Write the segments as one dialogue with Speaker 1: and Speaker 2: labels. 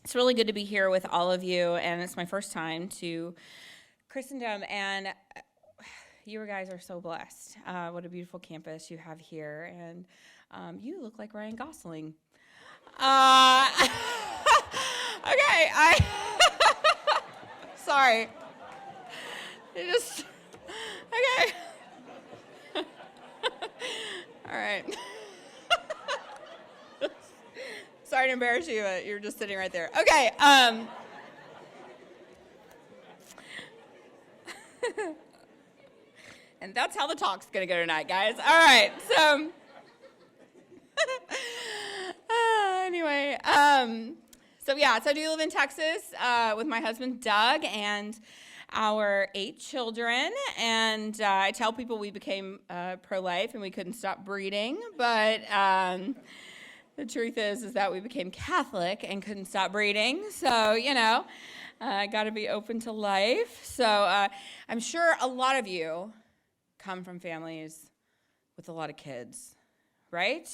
Speaker 1: It's really good to be here with all of you, and it's my first time to Christendom, and you guys are so blessed. What a beautiful campus you have here, and you look like Ryan Gosling. Okay, sorry. Okay. All right. Sorry to embarrass you, but you're just sitting right there. Okay. And that's how the talk's going to go tonight, guys. All right. So, anyway, so I do live in Texas with my husband, Doug, and our 8 children. And I tell people we became pro-life and we couldn't stop breeding, but the truth is that we became Catholic and couldn't stop breeding. So, got to be open to life. So I'm sure a lot of you come from families with a lot of kids, right?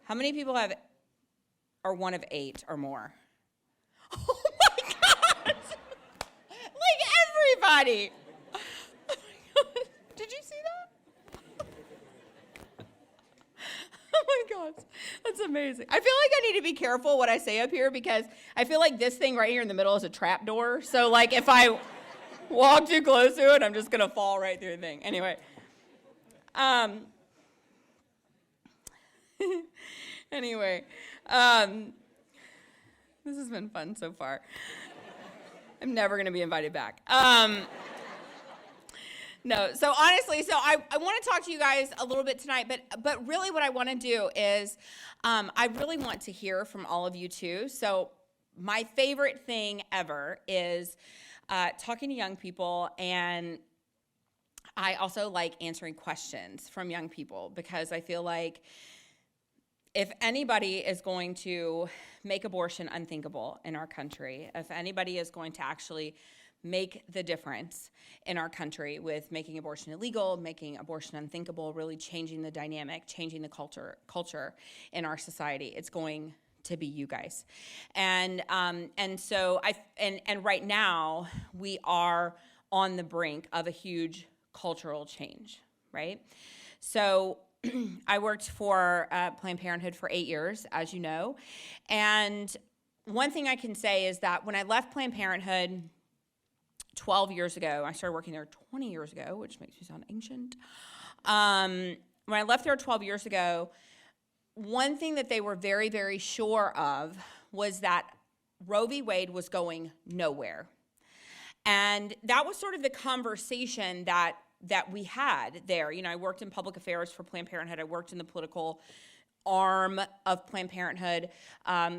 Speaker 1: How many people are one of 8 or more? Oh my God! Like everybody! Oh my God. Did you see that? Oh my gosh, that's amazing. I feel like I need to be careful what I say up here because I feel like this thing right here in the middle is a trap door. So like if I walk too close to it, I'm just gonna fall right through the thing. Anyway, this has been fun so far. I'm never gonna be invited back. No, so honestly, I want to talk to you guys a little bit tonight, but really what I want to do is I really want to hear from all of you too. So my favorite thing ever is talking to young people, and I also like answering questions from young people because I feel like if anybody is going to make abortion unthinkable in our country, if anybody is going to actually make the difference in our country with making abortion illegal, making abortion unthinkable, really changing the dynamic, changing the culture in our society, it's going to be you guys. And so right now we are on the brink of a huge cultural change, right? So I worked for Planned Parenthood for 8 years, as you know. And one thing I can say is that when I left Planned Parenthood 12 years ago, I started working there 20 years ago, which makes me sound ancient. When I left there 12 years ago, one thing that they were very, very sure of was that Roe v. Wade was going nowhere. And that was sort of the conversation that we had there. I worked in public affairs for Planned Parenthood. I worked in the political arm of Planned Parenthood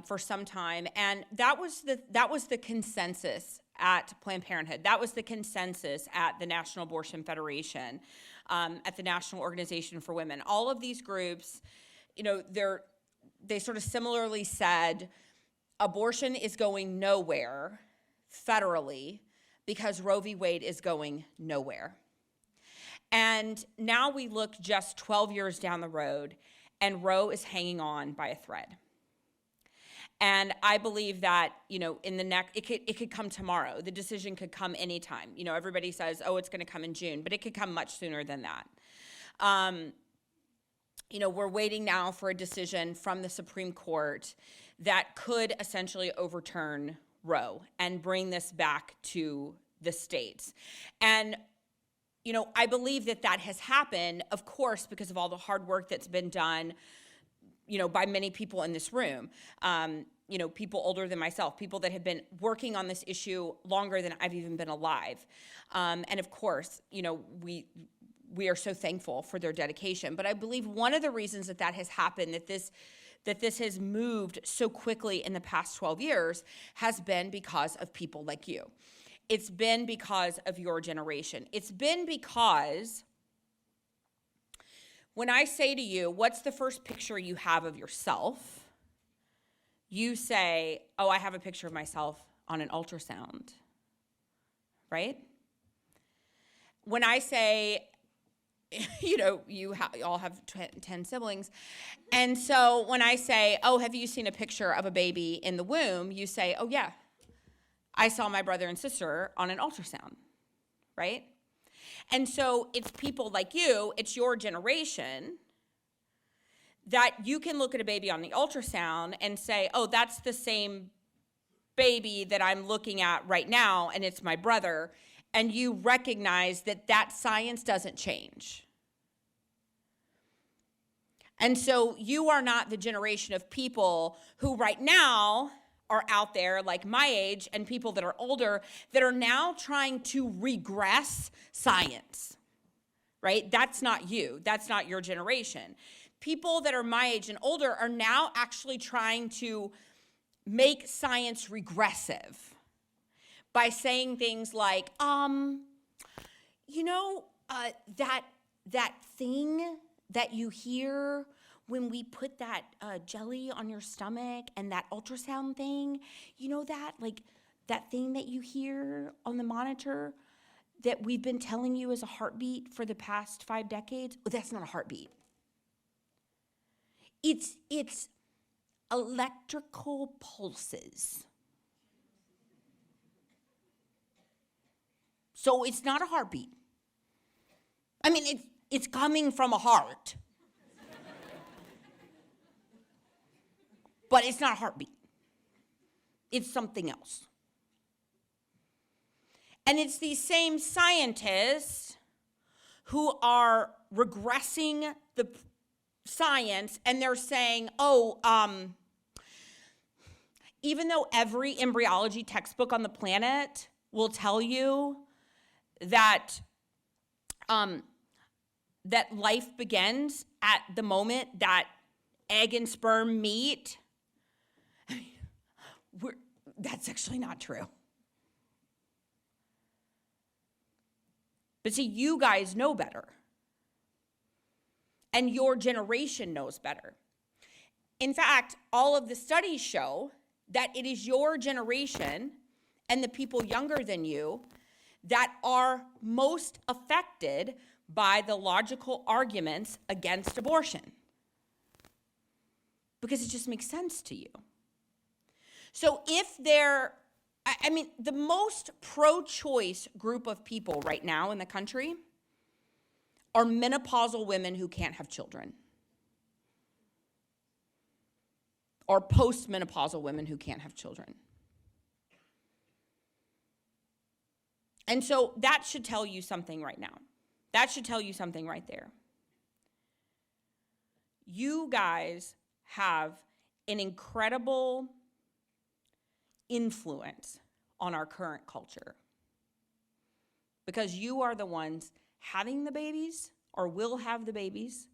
Speaker 1: for some time, and that was the consensus at Planned Parenthood. That was the consensus at the National Abortion Federation, at the National Organization for Women. All of these groups, they sort of similarly said abortion is going nowhere federally because Roe v. Wade is going nowhere. And now we look just 12 years down the road, and Roe is hanging on by a thread. And I believe that, in the next, it could come tomorrow. The decision could come anytime. Everybody says, oh, it's going to come in June, but it could come much sooner than that. We're waiting now for a decision from the Supreme Court that could essentially overturn Roe and bring this back to the states. And I believe that has happened, of course, because of all the hard work that's been done, by many people in this room. People older than myself, people that have been working on this issue longer than I've even been alive. And of course, we are so thankful for their dedication. But I believe one of the reasons that has happened, that this has moved so quickly in the past 12 years, has been because of people like you. It's been because of your generation. It's been because when I say to you, what's the first picture you have of yourself? You say, oh, I have a picture of myself on an ultrasound, right? When I say, you all have 10 siblings. And so when I say, oh, have you seen a picture of a baby in the womb? You say, oh, yeah, I saw my brother and sister on an ultrasound, right? And so it's people like you, it's your generation, that you can look at a baby on the ultrasound and say, oh, that's the same baby that I'm looking at right now, and it's my brother. And you recognize that science doesn't change. And so you are not the generation of people who right now are out there like my age and people that are older that are now trying to regress science, right? That's not you. That's not your generation. People that are my age and older are now actually trying to make science regressive by saying things like, that thing that you hear when we put that jelly on your stomach and that ultrasound thing, that thing that you hear on the monitor that we've been telling you is a heartbeat for the past 5 decades? Oh, that's not a heartbeat. It's electrical pulses. So it's not a heartbeat. I mean, it's coming from a heart. But it's not a heartbeat. It's something else. And it's these same scientists who are regressing the science, and they're saying, even though every embryology textbook on the planet will tell you that that life begins at the moment that egg and sperm meet, that's actually not true. But see, you guys know better. And your generation knows better. In fact, all of the studies show that it is your generation and the people younger than you that are most affected by the logical arguments against abortion. Because it just makes sense to you. So the most pro-choice group of people right now in the country are menopausal women who can't have children. Or post-menopausal women who can't have children. And so that should tell you something right now. That should tell you something right there. You guys have an incredible influence on our current culture. Because you are the ones having the babies or will have the babies.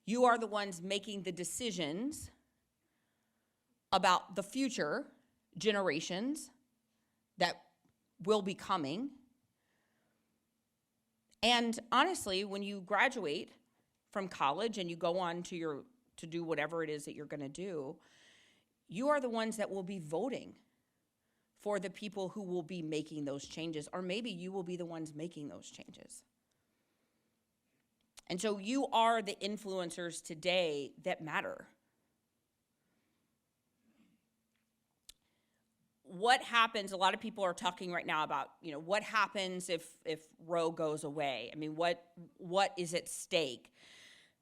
Speaker 1: You are the ones making the decisions about the future generations that will be coming. And honestly, when you graduate from college and you go on to do whatever it is that you're going to do, you are the ones that will be voting for the people who will be making those changes, or maybe you will be the ones making those changes. And so you are the influencers today that matter. What happens, a lot of people are talking right now about, what happens if Roe goes away? I mean, what is at stake?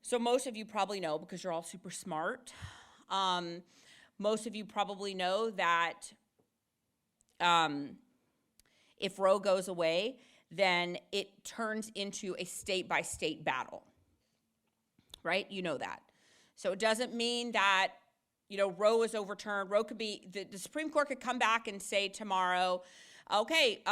Speaker 1: So most of you probably know, because you're all super smart, most of you probably know that if Roe goes away, then it turns into a state-by-state battle, right? You know that. So it doesn't mean that Roe is overturned. Roe could be, the Supreme Court could come back and say tomorrow, okay,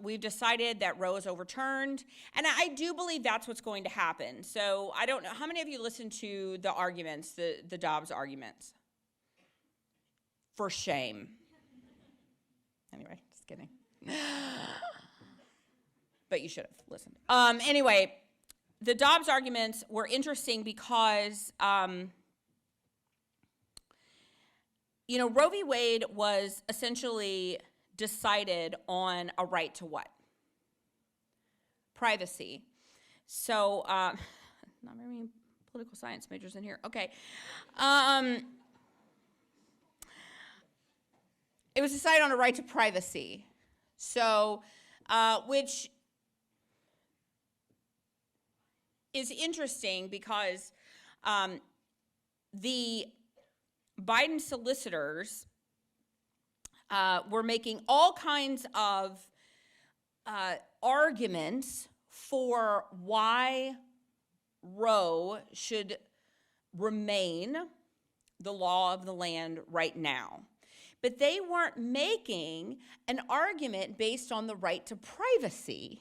Speaker 1: we've decided that Roe is overturned. And I do believe that's what's going to happen. So I don't know, how many of you listened to the arguments, the Dobbs arguments? For shame. Anyway, just kidding. But you should have listened. Anyway, the Dobbs arguments were interesting because Roe v. Wade was essentially decided on a right to what? Privacy. So, not very many political science majors in here. Okay. It was decided on a right to privacy. So, which is interesting because the Biden solicitors were making all kinds of arguments for why Roe should remain the law of the land right now. But they weren't making an argument based on the right to privacy.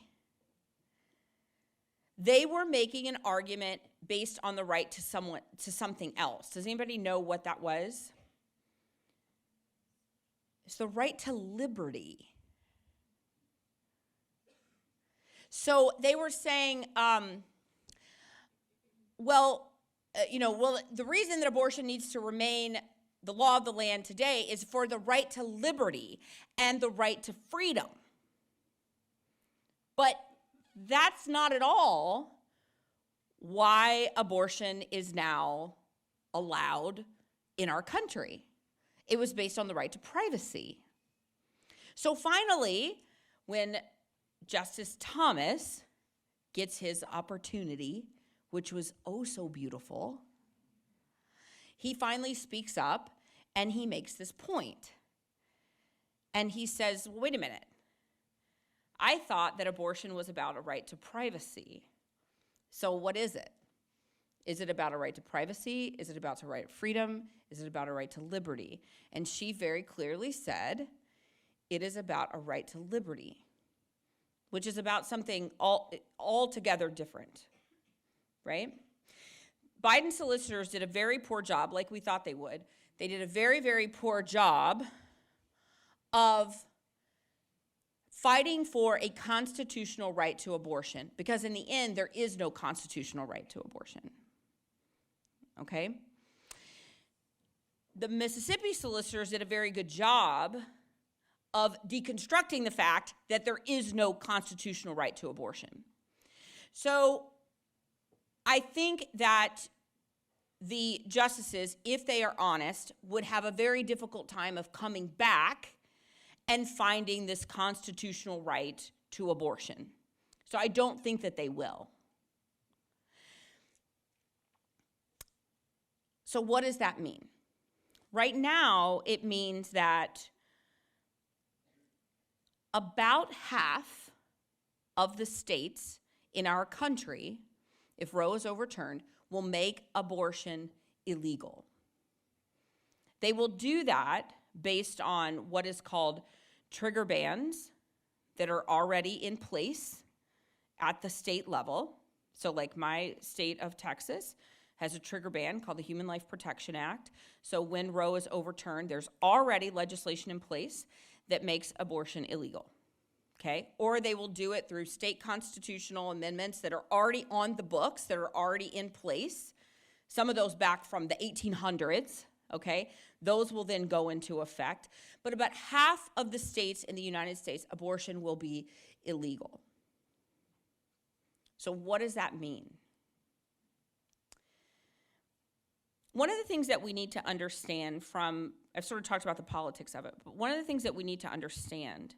Speaker 1: They were making an argument based on the right to something else. Does anybody know what that was? It's the right to liberty. So they were saying, the reason that abortion needs to remain the law of the land today is for the right to liberty and the right to freedom. But that's not at all why abortion is now allowed in our country. It was based on the right to privacy. So finally, when Justice Thomas gets his opportunity, which was oh so beautiful, he finally speaks up and he makes this point. And he says, well, wait a minute. I thought that abortion was about a right to privacy. So what is it? Is it about a right to privacy? Is it about a right to freedom? Is it about a right to liberty? And she very clearly said, it is about a right to liberty, which is about something altogether different, right? Biden solicitors did a very poor job, like we thought they would. They did a very, very poor job of fighting for a constitutional right to abortion, because in the end, there is no constitutional right to abortion, okay? The Mississippi solicitors did a very good job of deconstructing the fact that there is no constitutional right to abortion. So I think that the justices, if they are honest, would have a very difficult time of coming back and finding this constitutional right to abortion. So I don't think that they will. So what does that mean? Right now, it means that about half of the states in our country, if Roe is overturned, will make abortion illegal. They will do that based on what is called trigger bans that are already in place at the state level. So like my state of Texas has a trigger ban called the Human Life Protection Act. So when Roe is overturned, there's already legislation in place that makes abortion illegal, okay? Or they will do it through state constitutional amendments that are already on the books, that are already in place. Some of those back from the 1800s, okay? Those will then go into effect. But about half of the states in the United States, abortion will be illegal. So what does that mean? One of the things that we need to understand I've sort of talked about the politics of it, but one of the things that we need to understand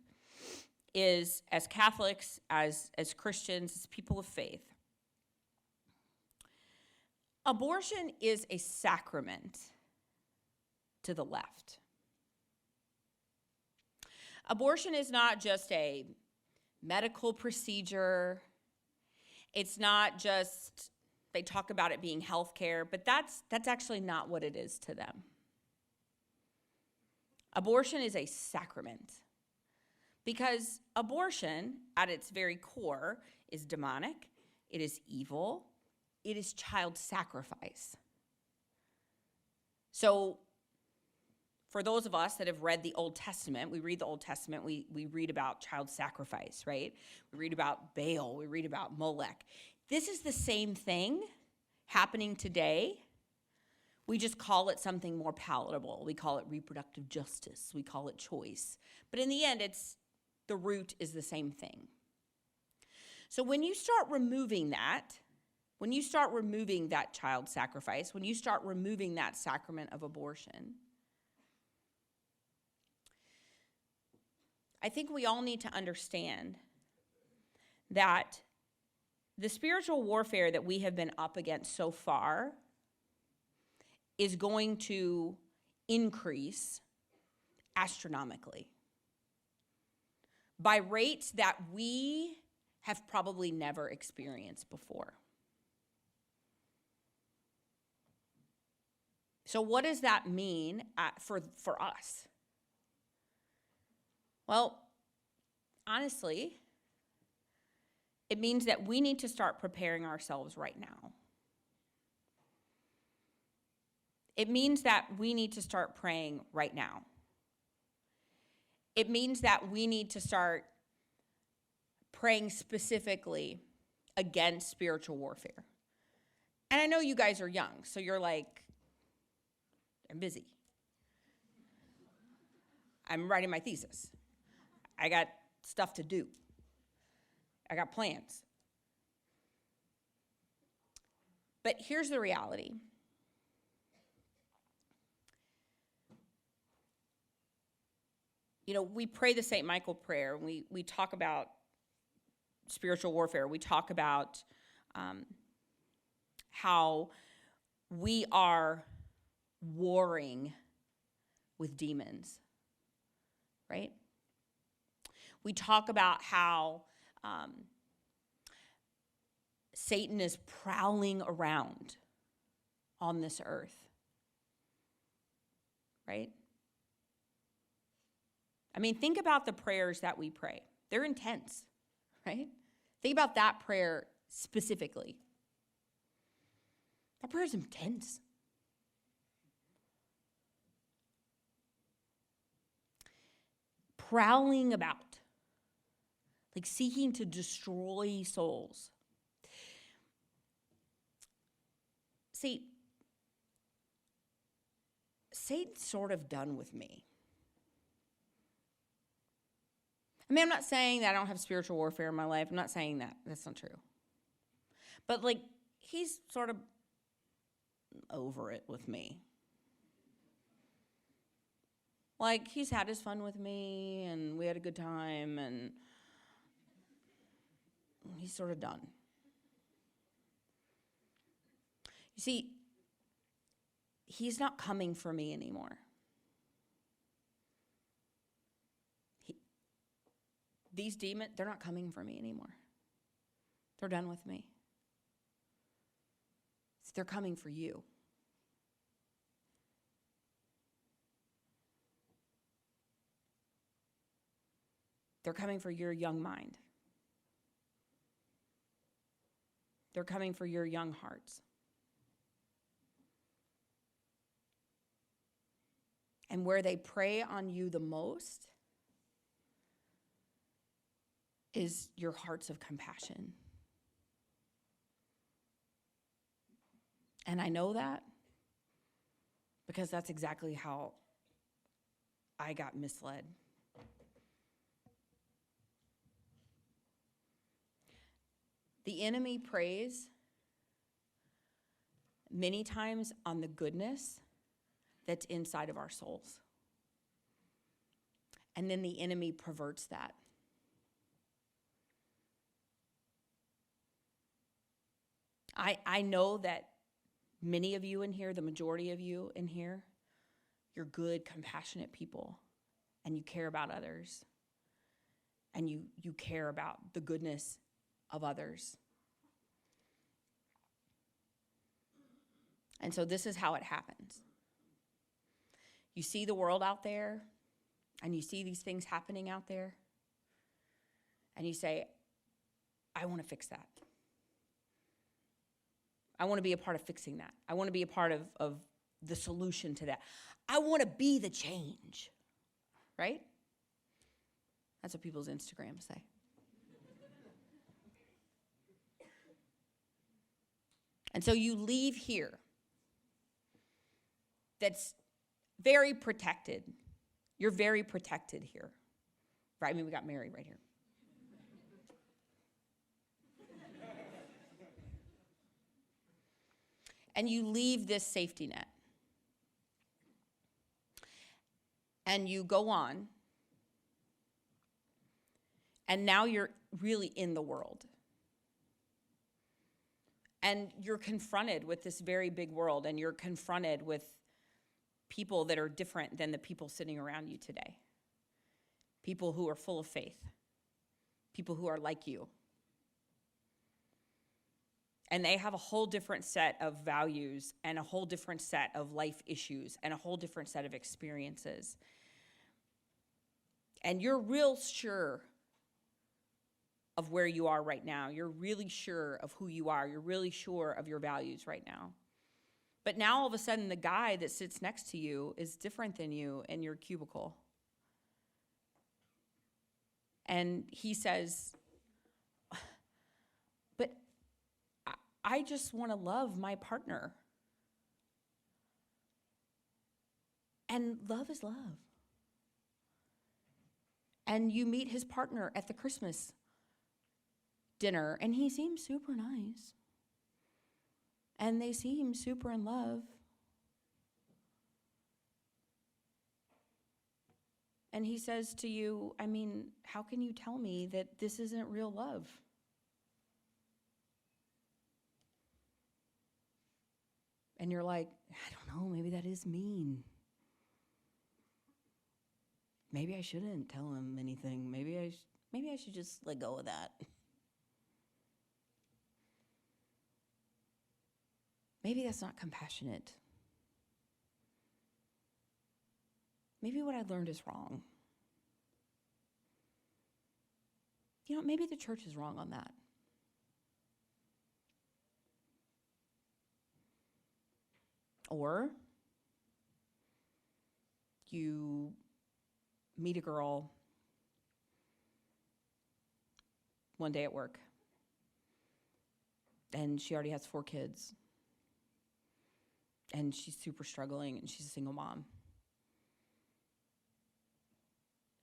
Speaker 1: is, as Catholics, as Christians, as people of faith, abortion is a sacrament to the left. Abortion is not just a medical procedure. It's not just, they talk about it being health care, but that's actually not what it is to them. Abortion is a sacrament because abortion, at its very core, is demonic, it is evil, it is child sacrifice. So for those of us that have read the Old Testament, we read the Old Testament, we read about child sacrifice, right? We read about Baal, we read about Molech. This is the same thing happening today. We just call it something more palatable. We call it reproductive justice. We call it choice. But in the end, the root is the same thing. So when you start removing that, when you start removing that child sacrifice, when you start removing that sacrament of abortion, I think we all need to understand that the spiritual warfare that we have been up against so far is going to increase astronomically by rates that we have probably never experienced before. So what does that mean for us? Well, honestly, it means that we need to start preparing ourselves right now. It means that we need to start praying right now. It means that we need to start praying specifically against spiritual warfare. And I know you guys are young, so you're like, I'm busy. I'm writing my thesis. I got stuff to do. I got plans. But here's the reality. You know, we pray the St. Michael prayer. We talk about spiritual warfare. We talk about how we are warring with demons, right? We talk about how Satan is prowling around on this earth, right? I mean, think about the prayers that we pray. They're intense, right? Think about that prayer specifically. That prayer is intense. Prowling about, like seeking to destroy souls. See, Satan's sort of done with me. I mean, I'm not saying that I don't have spiritual warfare in my life. I'm not saying that. That's not true. But, like, he's sort of over it with me. Like, he's had his fun with me, and we had a good time, and he's sort of done. You see, he's not coming for me anymore. These demons, they're not coming for me anymore. They're done with me. They're coming for you. They're coming for your young mind. They're coming for your young hearts. And where they prey on you the most is your hearts of compassion. And I know that because that's exactly how I got misled. The enemy preys many times on the goodness that's inside of our souls. And then the enemy perverts that. I know that many of you in here, the majority of you in here, you're good, compassionate people, and you care about others, and you care about the goodness of others. And so this is how it happens. You see the world out there, and you see these things happening out there, and you say, I want to fix that. I want to be a part of fixing that. I want to be a part of the solution to that. I want to be the change, right? That's what people's Instagrams say. And so you leave here that's very protected. You're very protected here, right? I mean, we got Mary right here. and you leave this safety net. And you go on, and now you're really in the world. And you're confronted with this very big world, and you're confronted with people that are different than the people sitting around you today. People who are full of faith. People who are like you. And they have a whole different set of values and a whole different set of life issues and a whole different set of experiences. And you're real sure of where you are right now. You're really sure of who you are. You're really sure of your values right now. But now all of a sudden the guy that sits next to you is different than you in your cubicle. And he says, but I just want to love my partner. And love is love. And you meet his partner at the Christmas dinner, and he seems super nice. And they seem super in love. And he says to you, I mean, how can you tell me that this isn't real love? And you're like, I don't know, maybe that is mean. Maybe I shouldn't tell him anything. Maybe I should just let go of that. Maybe that's not compassionate. Maybe what I learned is wrong. You know, maybe the church is wrong on that. Or you meet a girl one day at work, and she already has 4 kids, and she's super struggling, and she's a single mom.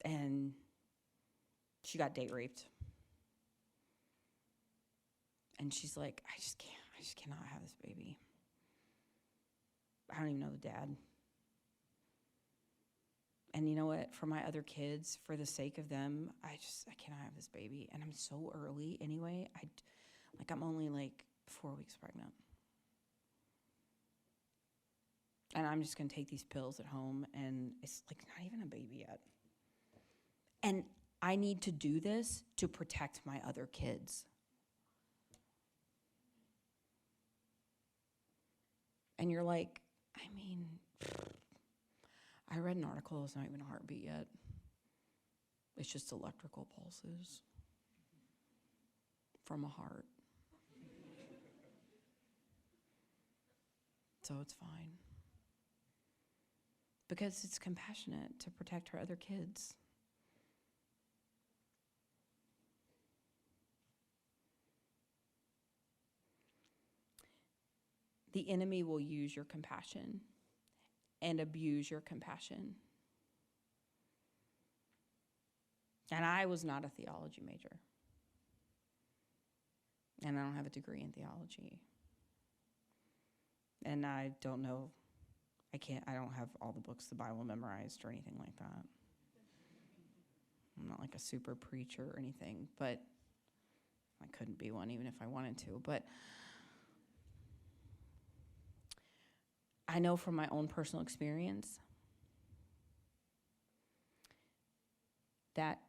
Speaker 1: And she got date raped. And she's like, I just cannot have this baby. I don't even know the dad. And you know what? For my other kids, for the sake of them, I cannot have this baby. And I'm so early anyway. I'm only like 4 weeks pregnant. And I'm just going to take these pills at home, and it's like not even a baby yet. And I need to do this to protect my other kids. And you're like, I mean, I read an article, it's not even a heartbeat yet. It's just electrical pulses from a heart. So it's fine. Because it's compassionate to protect her other kids. The enemy will use your compassion and abuse your compassion. And I was not a theology major. And I don't have a degree in theology. And I don't know, I don't have all the books of the Bible memorized or anything like that. I'm not like a super preacher or anything, but I couldn't be one even if I wanted to. But I know from my own personal experience that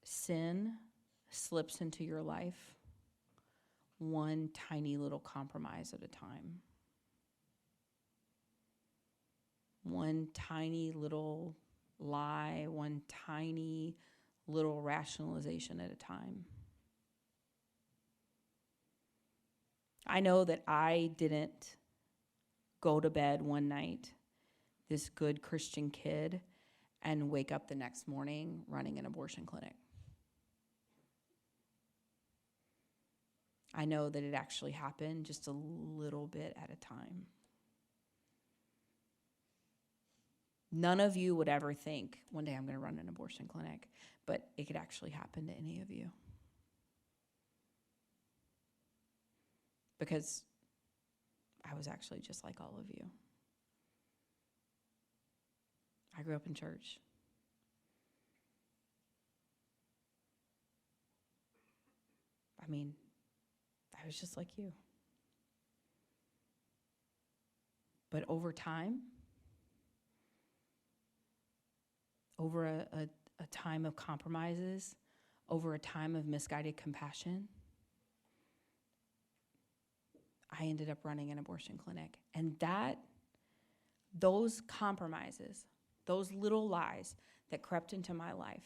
Speaker 1: sin slips into your life one tiny little compromise at a time. One tiny little lie, one tiny little rationalization at a time. I know that I didn't go to bed one night, this good Christian kid, and wake up the next morning running an abortion clinic. I know that it actually happened just a little bit at a time. None of you would ever think, one day I'm going to run an abortion clinic, but it could actually happen to any of you. Because I was actually just like all of you. I grew up in church. I mean, I was just like you. But over time, over a time of compromises, over a time of misguided compassion, I ended up running an abortion clinic. And those compromises, those little lies that crept into my life,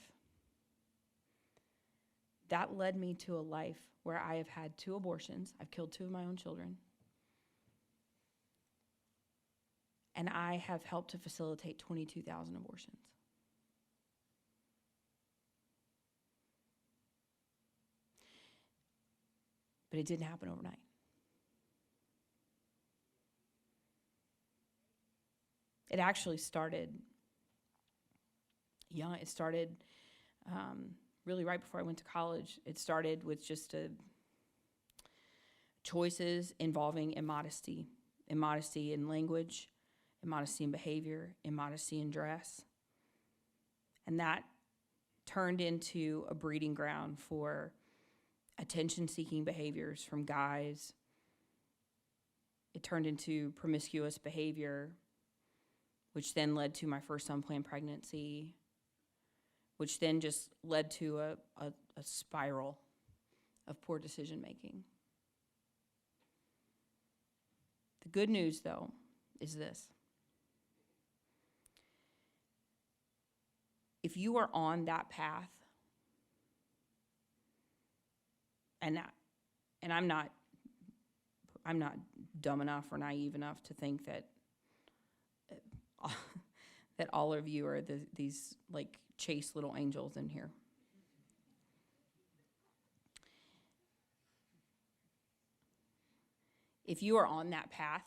Speaker 1: that led me to a life where I have had 2 abortions. I've killed 2 of my own children. And I have helped to facilitate 22,000 abortions. But it didn't happen overnight. It actually started young. It started really right before I went to college. It started with just choices involving immodesty in language, immodesty in behavior, immodesty in dress. And that turned into a breeding ground for attention-seeking behaviors from guys. It turned into promiscuous behavior, which then led to my first unplanned pregnancy, which then just led to a spiral of poor decision-making. The good news, though, is this. If you are on that path, and I'm not dumb enough or naive enough to think that that all of you are these like chaste little angels in here. If you are on that path,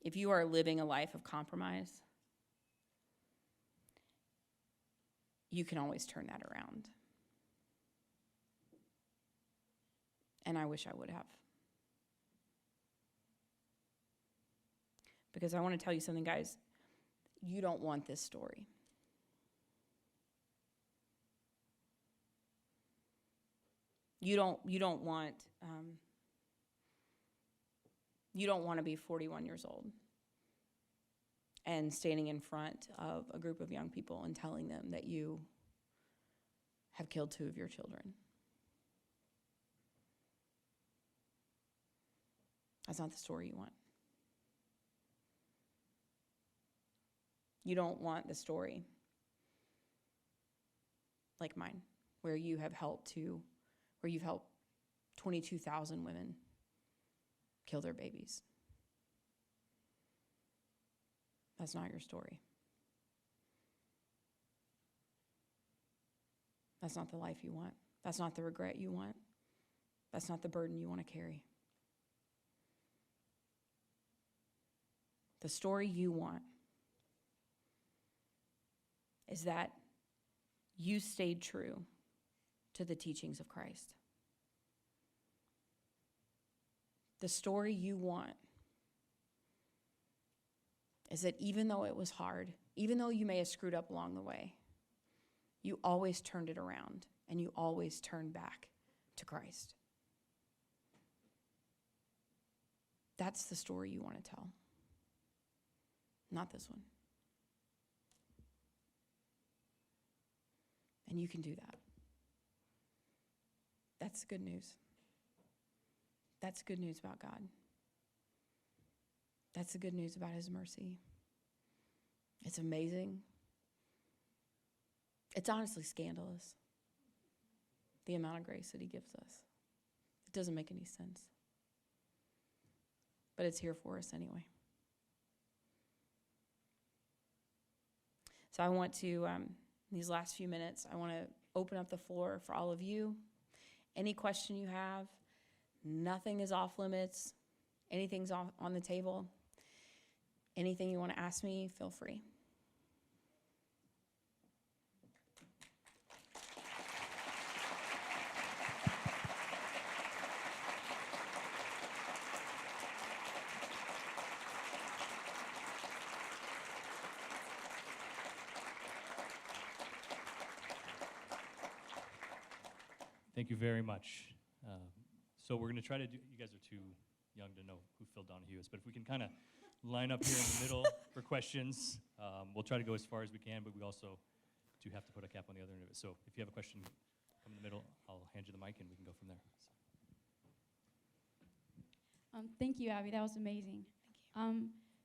Speaker 1: if you are living a life of compromise, you can always turn that around. And I wish I would have. Because I want to tell you something, guys. You don't want this story. You don't want to be 41 years old and standing in front of a group of young people and telling them that you have killed 2 of your children. That's not the story you want. You don't want the story like mine, where you've helped 22,000 women kill their babies. That's not your story. That's not the life you want. That's not the regret you want. That's not the burden you want to carry. The story you want is that you stayed true to the teachings of Christ. The story you want is that even though it was hard, even though you may have screwed up along the way, you always turned it around and you always turned back to Christ. That's the story you want to tell. Not this one. And you can do that. That's good news. That's good news about God. That's the good news about his mercy. It's amazing. It's honestly scandalous, the amount of grace that he gives us. It doesn't make any sense. But it's here for us anyway. So I want to, these last few minutes, I want to open up the floor for all of you. Any question you have, nothing is off limits. Anything's on the table. Anything you want to ask me, feel free.
Speaker 2: Thank you very much. So we're going to try to do, you guys are too young to know who Phil Donahue is, but if we can kind of line up here in the middle for questions, we'll try to go as far as we can, but we also do have to put a cap on the other end of it. So if you have a question, come in the middle, I'll hand you the mic and we can go from there.
Speaker 3: Thank you, Abby. That was amazing.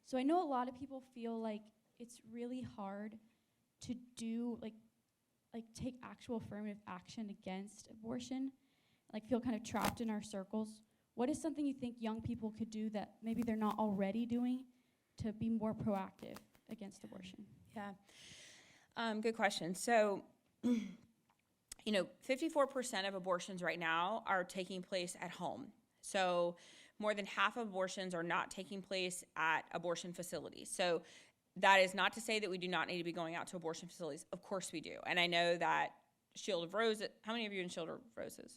Speaker 3: So I know a lot of people feel like it's really hard to do, like take actual affirmative action against abortion, like feel kind of trapped in our circles. What is something you think young people could do that maybe they're not already doing to be more proactive against abortion?
Speaker 1: Yeah, good question. So, 54% of abortions right now are taking place at home. So more than half of abortions are not taking place at abortion facilities. So that is not to say that we do not need to be going out to abortion facilities. Of course we do. And I know that Shield of Roses, how many of you are in Shield of Roses?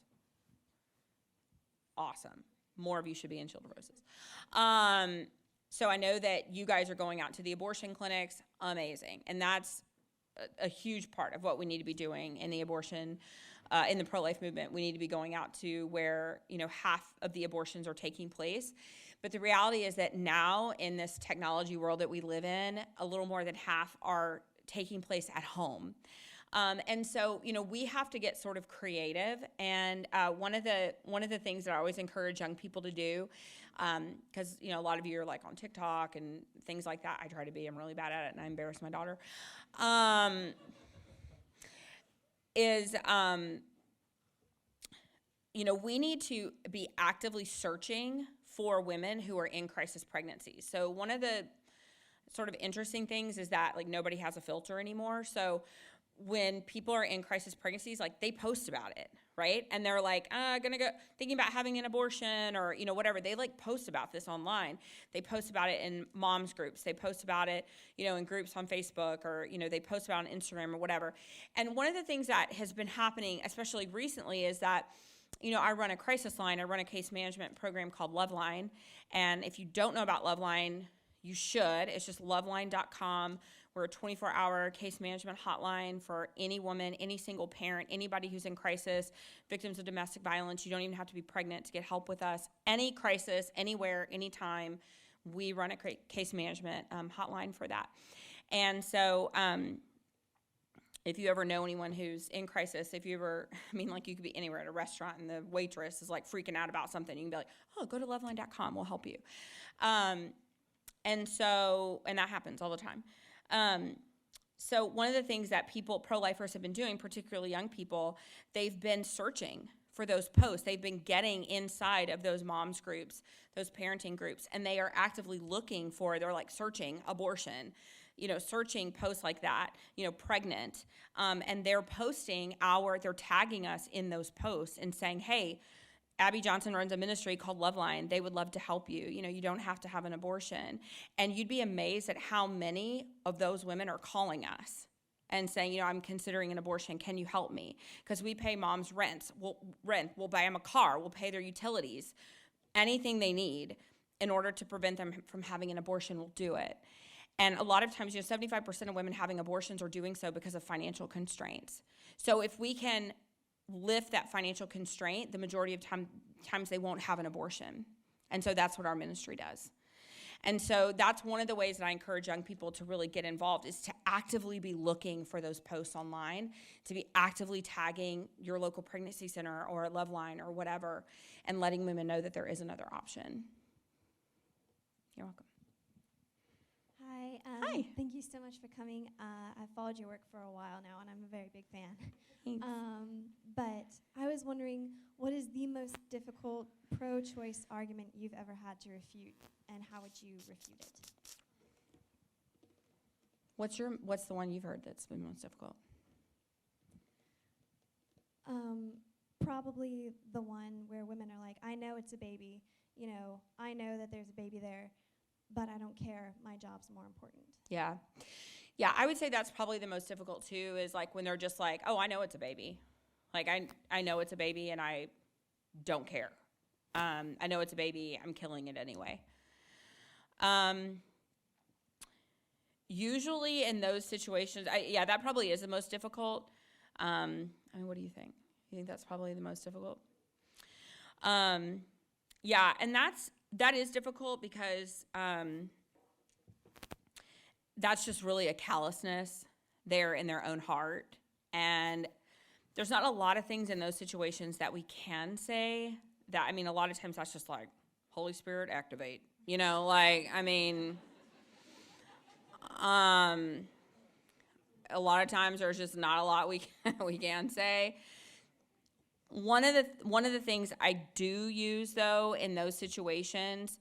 Speaker 1: Awesome. More of you should be in Shield of Roses. So I know that you guys are going out to the abortion clinics. Amazing. And that's a huge part of what we need to be doing in the abortion, in the pro-life movement. We need to be going out to where, half of the abortions are taking place. But the reality is that now in this technology world that we live in, a little more than half are taking place at home. And so, we have to get sort of creative. And one of the things that I always encourage young people to do, because, a lot of you are like on TikTok and things like that. I try to be. I'm really bad at it, and I embarrass my daughter. We need to be actively searching for women who are in crisis pregnancies. So one of the sort of interesting things is that nobody has a filter anymore. So when people are in crisis pregnancies, they post about it, right? And they're gonna go thinking about having an abortion or, whatever. They post about this online. They post about it in moms groups. They post about it, in groups on Facebook, or, they post about it on Instagram or whatever. And one of the things that has been happening, especially recently, is that, I run a crisis line. I run a case management program called Loveline. And if you don't know about Loveline, you should. It's just loveline.com. We're a 24-hour case management hotline for any woman, any single parent, anybody who's in crisis, victims of domestic violence. You don't even have to be pregnant to get help with us. Any crisis, anywhere, anytime, we run a case management hotline for that. And so if you ever know anyone who's in crisis, you could be anywhere at a restaurant and the waitress is freaking out about something, you can be like, oh, go to loveline.com, we'll help you. And that happens all the time. So one of the things that pro-lifers have been doing, particularly young people, they've been searching for those posts. They've been getting inside of those moms groups, those parenting groups, and they are actively looking for, they're searching abortion, searching posts like that, pregnant, and they're they're tagging us in those posts and saying, hey, Abby Johnson runs a ministry called Loveline. They would love to help you. You don't have to have an abortion. And you'd be amazed at how many of those women are calling us and saying, I'm considering an abortion. Can you help me? Because we pay moms rent. We'll buy them a car. We'll pay their utilities. Anything they need in order to prevent them from having an abortion, we'll do it. And a lot of times, 75% of women having abortions are doing so because of financial constraints. So if we can lift that financial constraint, the majority of times they won't have an abortion. And so that's what our ministry does. And so that's one of the ways that I encourage young people to really get involved, is to actively be looking for those posts online, to be actively tagging your local pregnancy center or Loveline or whatever, and letting women know that there is another option. You're welcome.
Speaker 4: Hi.
Speaker 1: Hi.
Speaker 4: Thank you so much for coming. I've followed your work for a while now, and I'm a very big fan.
Speaker 1: Thanks.
Speaker 4: But I was wondering, what is the most difficult pro-choice argument you've ever had to refute, and how would you refute it?
Speaker 1: What's the one you've heard that's been most difficult?
Speaker 4: Probably the one where women are like, I know it's a baby, I know that there's a baby there, but I don't care, my job's more important.
Speaker 1: Yeah. Yeah, I would say that's probably the most difficult too, is when they're just oh, I know it's a baby. I know it's a baby and I don't care. I know it's a baby, I'm killing it anyway. Usually in those situations, that probably is the most difficult. What do you think? You think that's probably the most difficult? Yeah, and that is difficult because that's just really a callousness there in their own heart. And there's not a lot of things in those situations that we can say that, I mean, a lot of times that's just like, Holy Spirit, activate. You know, like, I mean, a lot of times there's just not a lot we can say. One of the things I do use, though, in those situations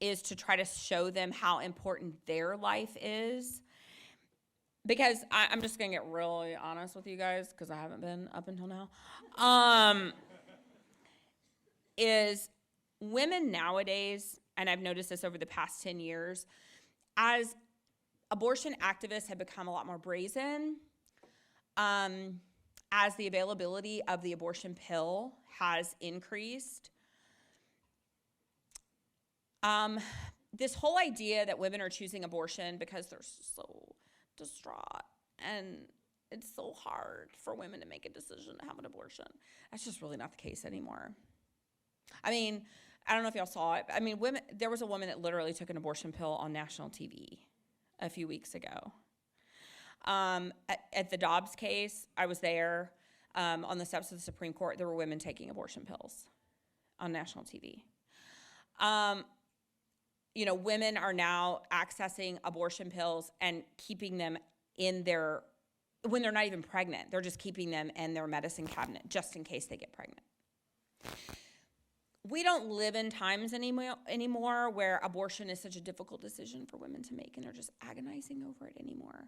Speaker 1: is to try to show them how important their life is. Because I'm just going to get really honest with you guys, because I haven't been up until now. Is women nowadays, and I've noticed this over the past 10 years, as abortion activists have become a lot more brazen, as the availability of the abortion pill has increased, this whole idea that women are choosing abortion because they're so distraught and it's so hard for women to make a decision to have an abortion, that's just really not the case anymore. I mean, I don't know if y'all saw it. I mean, there was a woman that literally took an abortion pill on national TV a few weeks ago. At the Dobbs case, I was there on the steps of the Supreme Court. There were women taking abortion pills on national TV. You know, women are now accessing abortion pills and keeping them in when they're not even pregnant. They're just keeping them in their medicine cabinet just in case they get pregnant. We don't live in times anymore where abortion is such a difficult decision for women to make and they're just agonizing over it anymore.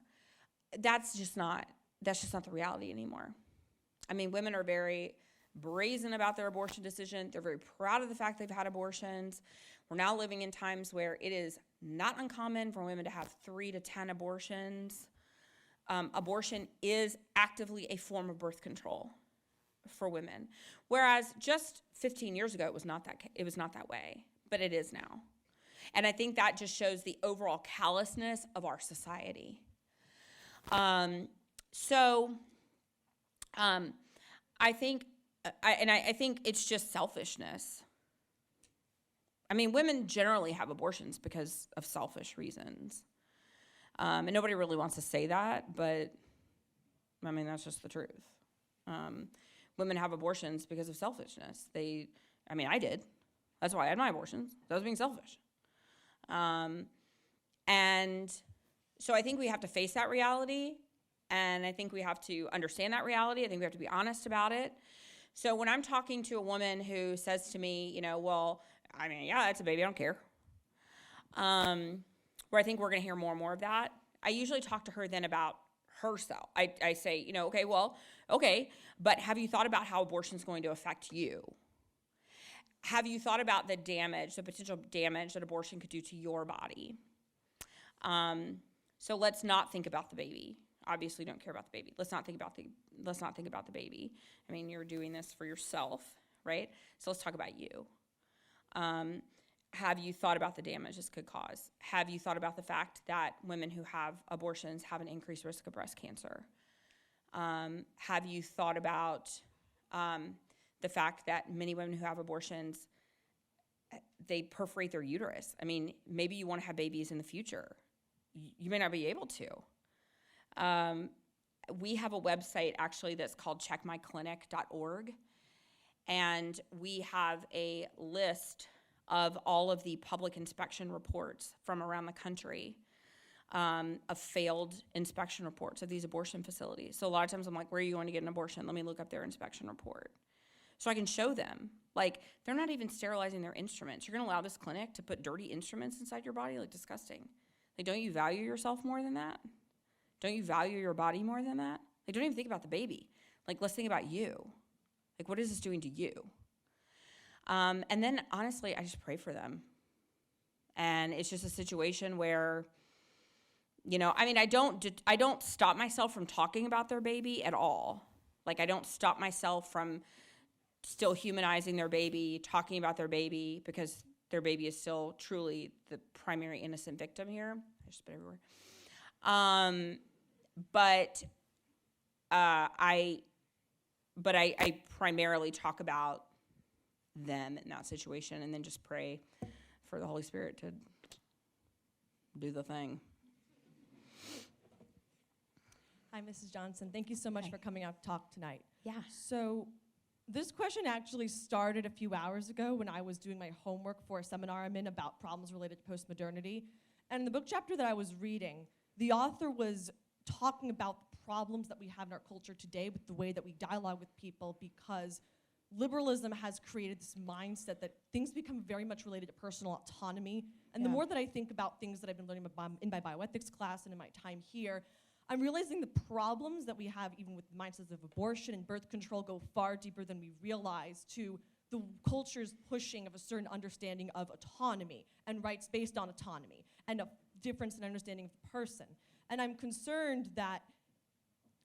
Speaker 1: That's just not the reality anymore. I mean, women are very brazen about their abortion decision. They're very proud of the fact they've had abortions. We're now living in times where it is not uncommon for women to have 3 to 10 abortions. Abortion is actively a form of birth control for women, whereas just 15 years ago it was not that way, but it is now. And I think that just shows the overall callousness of our society. I think it's just selfishness. I mean, women generally have abortions because of selfish reasons. And nobody really wants to say that, but I mean, that's just the truth. Women have abortions because of selfishness. I did. That's why I had my abortions. That was being selfish. And so I think we have to face that reality, and I think we have to understand that reality. I think we have to be honest about it. So when I'm talking to a woman who says to me, you know, well, I mean, yeah, it's a baby, I don't care. Where I think we're going to hear more and more of that. I usually talk to her then about herself. I say, you know, okay, but have you thought about how abortion is going to affect you? Have you thought about the potential damage that abortion could do to your body? So let's not think about the baby. Obviously, don't care about the baby. Let's not think about the baby. I mean, you're doing this for yourself, right? So let's talk about you. Have you thought about the damage this could cause? Have you thought about the fact that women who have abortions have an increased risk of breast cancer? Have you thought about the fact that many women who have abortions, they perforate their uterus? I mean, maybe you want to have babies in the future. You may not be able to. We have a website actually that's called checkmyclinic.org, and we have a list of all of the public inspection reports from around the country, of failed inspection reports of these abortion facilities. So a lot of times I'm like, where are you going to get an abortion? Let me look up their inspection report. So I can show them, like, they're not even sterilizing their instruments. You're going to allow this clinic to put dirty instruments inside your body? Like, disgusting. Like, don't you value yourself more than that? Don't you value your body more than that? Like, don't even think about the baby. Like, let's think about you. Like, what is this doing to you? And then, honestly, I just pray for them. And it's just a situation where, you know, I mean, I don't stop myself from talking about their baby at all. Like, I don't stop myself from still humanizing their baby, talking about their baby, because their baby is still truly the primary innocent victim here. I just spit everywhere. But I but I primarily talk about them in that situation, and then just pray for the Holy Spirit to do the thing.
Speaker 5: Hi, Mrs. Johnson. Thank you so much for coming out to talk tonight.
Speaker 1: Yeah.
Speaker 5: So this question actually started a few hours ago when I was doing my homework for a seminar I'm in about problems related to postmodernity. And in the book chapter that I was reading, the author was talking about the problems that we have in our culture today with the way that we dialogue with people, because liberalism has created this mindset that things become very much related to personal autonomy. And the more that I think about things that I've been learning about in my bioethics class and in my time here, I'm realizing the problems that we have even with mindsets of abortion and birth control go far deeper than we realize, to the culture's pushing of a certain understanding of autonomy and rights based on autonomy and a difference in understanding of the person. And I'm concerned that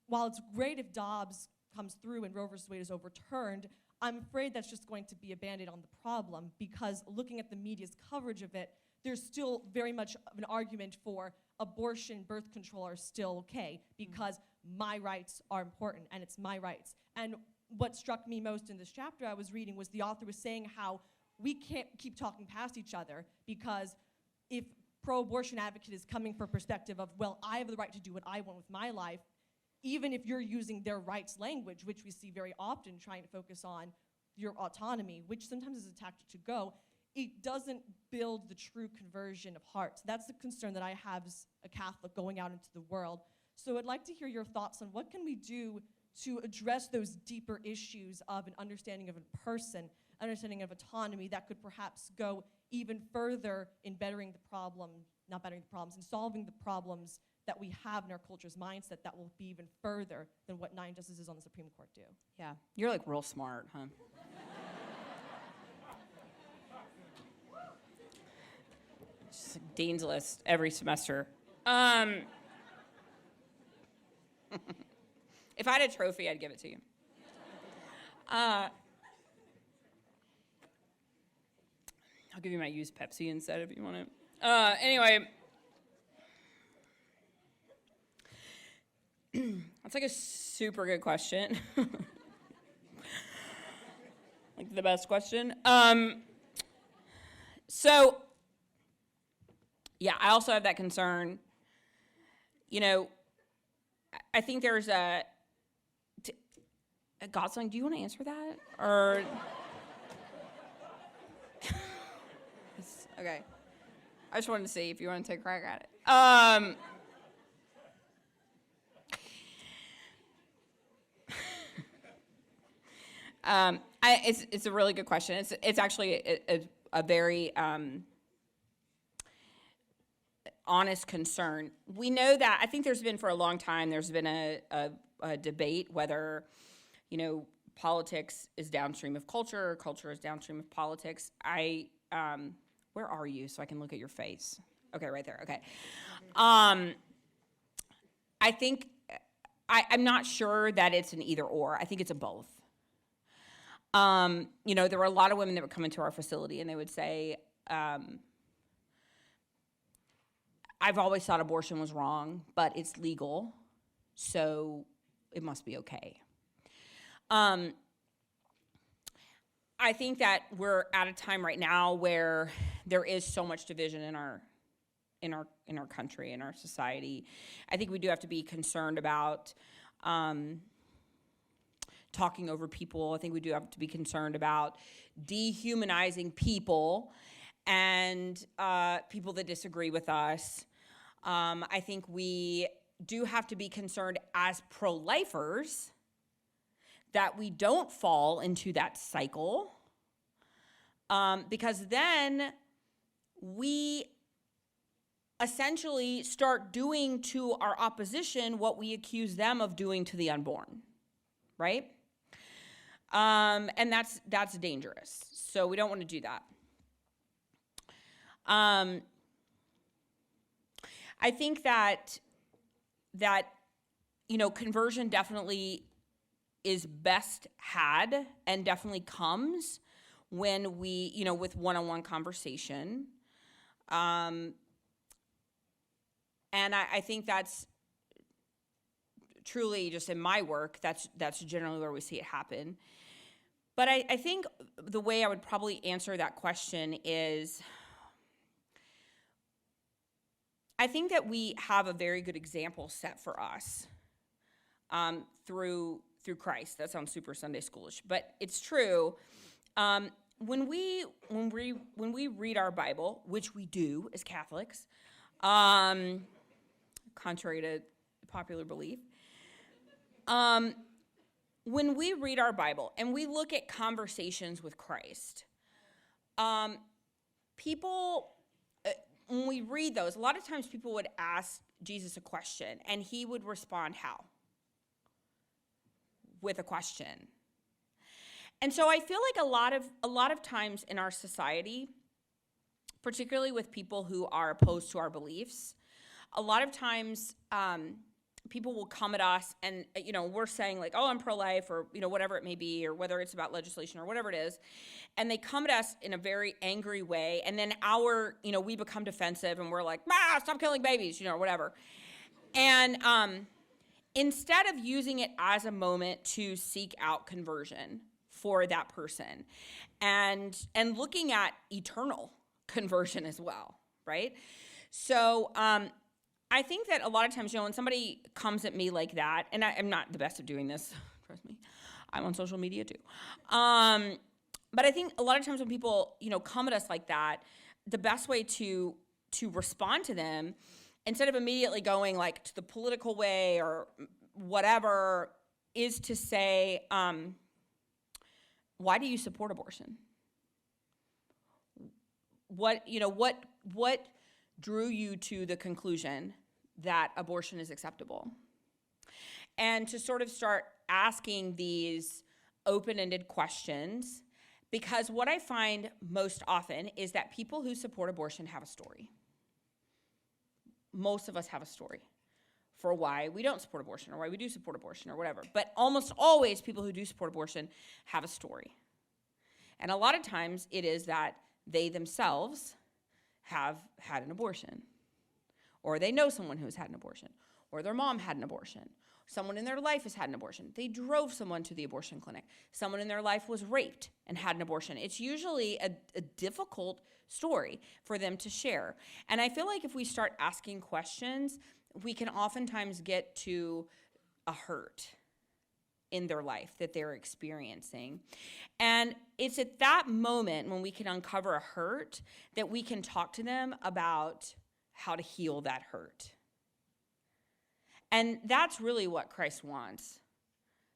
Speaker 5: while it's great if Dobbs comes through and Roe v. Wade is overturned, I'm afraid that's just going to be a Band-Aid on the problem, because looking at the media's coverage of it, there's still very much of an argument for abortion, birth control are still okay, because my rights are important and it's my rights. And what struck me most in this chapter I was reading was the author was saying how we can't keep talking past each other, because if pro-abortion advocate is coming from a perspective of, well, I have the right to do what I want with my life, even if you're using their rights language, which we see very often trying to focus on your autonomy, which sometimes is a tactic to go, it doesn't build the true conversion of hearts. That's the concern that I have as a Catholic going out into the world. So I'd like to hear your thoughts on what can we do to address those deeper issues of an understanding of a person, understanding of autonomy that could perhaps go even further in bettering the problem, not bettering the problems, and solving the problems that we have in our culture's mindset that will be even further than what 9 justices on the Supreme Court do.
Speaker 1: Yeah. You're like real smart, huh? Just like Dean's List every semester. If I had a trophy, I'd give it to you. I'll give you my used Pepsi instead if you want it. Anyway. That's like a super good question. Like the best question. So, yeah, I also have that concern. You know, I think there's a Gosling, do you want to answer that? Or okay. I just wanted to see if you want to take a crack at it. It's a really good question. It's actually a very honest concern. We know that, I think there's been for a long time, there's been a debate whether, you know, politics is downstream of culture or culture is downstream of politics. Where are you so I can look at your face? Okay, right there, okay. I think, I'm not sure that it's an either or. I think it's a both. You know, there were a lot of women that would come into our facility and they would say, I've always thought abortion was wrong, but it's legal, so it must be okay. I think that we're at a time right now where there is so much division in our country, in our society. I think we do have to be concerned about talking over people. I think we do have to be concerned about dehumanizing people and people that disagree with us. I think we do have to be concerned as pro-lifers that we don't fall into that cycle, because then we essentially start doing to our opposition what we accuse them of doing to the unborn, right? And that's dangerous. So we don't want to do that. I think that you know, conversion definitely is best had and definitely comes when we, you know, with one-on-one conversation. And I think that's truly just in my work, that's generally where we see it happen. But I think the way I would probably answer that question is, I think that we have a very good example set for us through Christ. That sounds super Sunday schoolish, but it's true. When we read our Bible, which we do as Catholics, contrary to popular belief, when we read our Bible and we look at conversations with Christ, people, when we read those, a lot of times people would ask Jesus a question, and he would respond how? With a question. And so I feel like a lot of times in our society, particularly with people who are opposed to our beliefs, a lot of times people will come at us and, we're saying like, oh, I'm pro-life, or, whatever it may be, or whether it's about legislation or whatever it is. And they come at us in a very angry way. And then we become defensive and we're like, stop killing babies, or whatever. And instead of using it as a moment to seek out conversion for that person and looking at eternal conversion as well, right? So, I think that a lot of times, when somebody comes at me like that, and I'm not the best at doing this, trust me, I'm on social media too. But I think a lot of times when people, come at us like that, the best way to respond to them, instead of immediately going like to the political way or whatever, is to say, why do you support abortion? What drew you to the conclusion that abortion is acceptable? And to sort of start asking these open-ended questions, because what I find most often is that people who support abortion have a story. Most of us have a story for why we don't support abortion or why we do support abortion or whatever. But almost always people who do support abortion have a story. And a lot of times it is that they themselves have had an abortion, or they know someone who has had an abortion, or their mom had an abortion. Someone in their life has had an abortion. They drove someone to the abortion clinic. Someone in their life was raped and had an abortion. It's usually a difficult story for them to share. And I feel like if we start asking questions, we can oftentimes get to a hurt in their life that they're experiencing. And it's at that moment when we can uncover a hurt that we can talk to them about how to heal that hurt. And that's really what Christ wants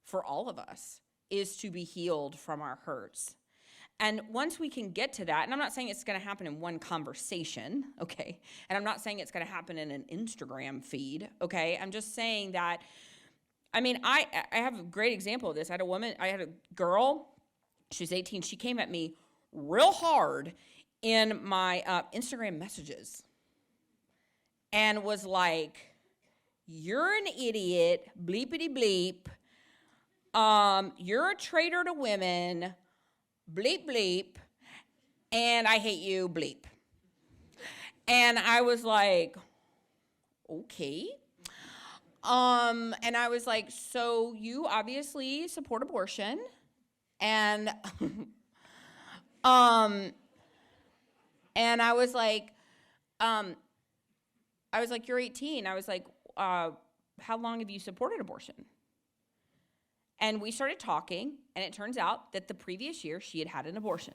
Speaker 1: for all of us, is to be healed from our hurts. And once we can get to that, and I'm not saying it's going to happen in one conversation, okay? And I'm not saying it's going to happen in an Instagram feed, okay? I'm just saying that, I have a great example of this. I had a girl, she was 18, she came at me real hard in my Instagram messages and was like, you're an idiot, bleepity bleep, you're a traitor to women, bleep bleep, and I hate you, bleep. And I was like, okay. And I was like, so you obviously support abortion, and and I was like, you're 18. I was like, how long have you supported abortion? And we started talking, and it turns out that the previous year she had had an abortion.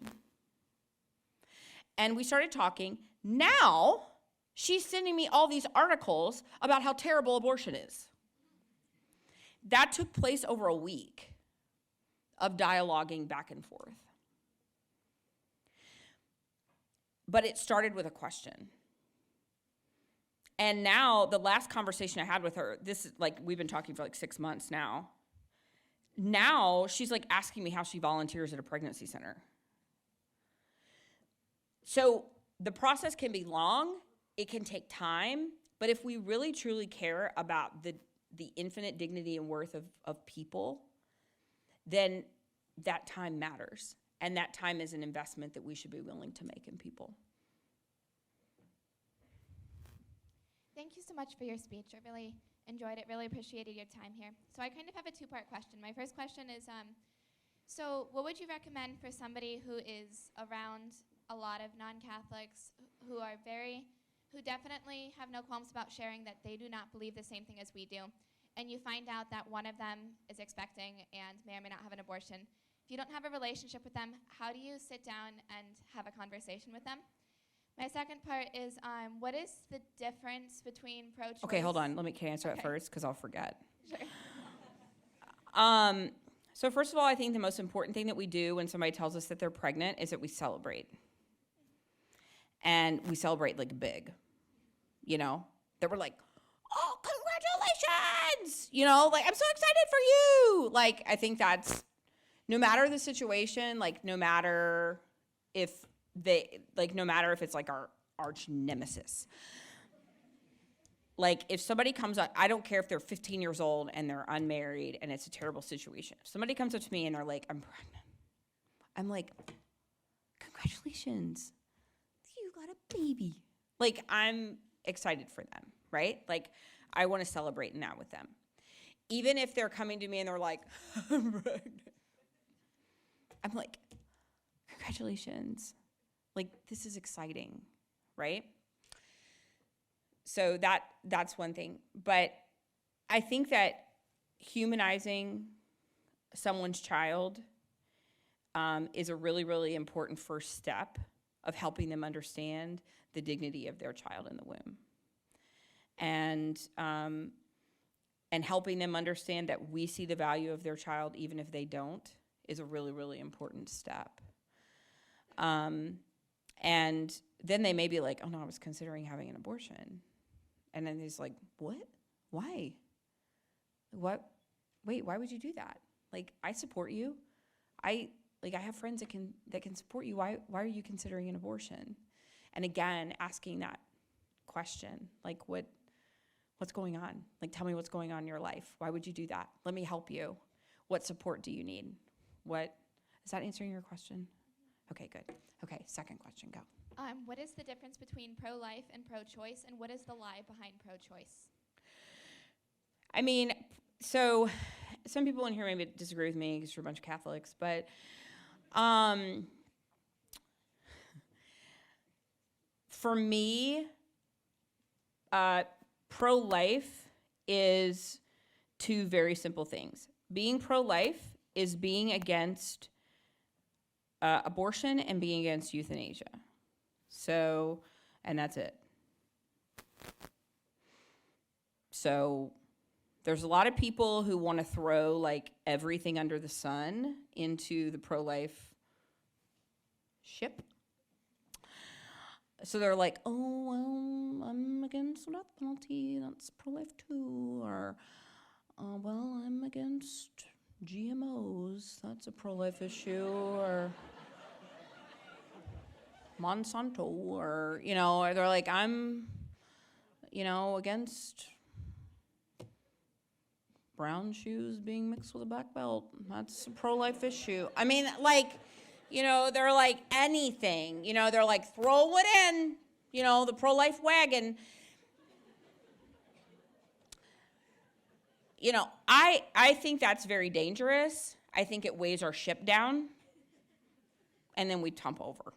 Speaker 1: And we started talking. Now she's sending me all these articles about how terrible abortion is. That took place over a week of dialoguing back and forth. But it started with a question. And now the last conversation I had with her, this is like, we've been talking for like 6 months now. Now she's like asking me how she volunteers at a pregnancy center. So the process can be long, it can take time, but if we really truly care about the infinite dignity and worth of people, then that time matters. And that time is an investment that we should be willing to make in people.
Speaker 6: Thank you so much for your speech. It Enjoyed it. Really appreciated your time here. So I kind of have a two-part question. My first question is, so what would you recommend for somebody who is around a lot of non-Catholics who definitely have no qualms about sharing that they do not believe the same thing as we do, and you find out that one of them is expecting and may or may not have an abortion? If you don't have a relationship with them, how do you sit down and have a conversation with them? My second part is, what is the difference between pro-choice?
Speaker 1: Okay, hold on. Let me answer that
Speaker 6: Okay.
Speaker 1: first because I'll forget.
Speaker 6: Sure.
Speaker 1: So first of all, I think the most important thing that we do when somebody tells us that they're pregnant is that we celebrate. And we celebrate like big, you know? That we're like, oh, congratulations! You know, like, I'm so excited for you! Like, I think that's, no matter the situation, like, no matter if it's like our arch nemesis. Like, if somebody comes up, I don't care if they're 15 years old and they're unmarried and it's a terrible situation. If somebody comes up to me and they're like, I'm pregnant. I'm like, congratulations. You got a baby. Like, I'm excited for them, right? Like, I want to celebrate in that with them. Even if they're coming to me and they're like, I'm pregnant. I'm like, congratulations. Like, this is exciting, right? So that's one thing. But I think that humanizing someone's child is a really, really important first step of helping them understand the dignity of their child in the womb. And helping them understand that we see the value of their child even if they don't is a really, really important step. And then they may be like, oh no, I was considering having an abortion. And then he's like, what? Why? What? Wait, why would you do that? Like, I support you. I have friends that can support you. Why are you considering an abortion? And again, asking that question, like, what's going on? Like, tell me what's going on in your life. Why would you do that? Let me help you. What support do you need? Is that answering your question? Okay, good. Okay, second question, go.
Speaker 6: What is the difference between pro-life and pro-choice, and what is the lie behind pro-choice?
Speaker 1: I mean, so some people in here maybe disagree with me because you're a bunch of Catholics, but for me, pro-life is two very simple things. Being pro-life is being against abortion and being against euthanasia. So, and that's it. So, there's a lot of people who want to throw like everything under the sun into the pro-life ship. So they're like, oh, well, I'm against the death penalty, that's pro-life too. Or, well, I'm against GMOs, that's a pro-life issue. Or Monsanto, or, or they're like, I'm, against brown shoes being mixed with a black belt. That's a pro-life issue. I mean, like, they're like anything. They're like, throw it in, the pro-life wagon. I think that's very dangerous. I think it weighs our ship down, and then we tump over.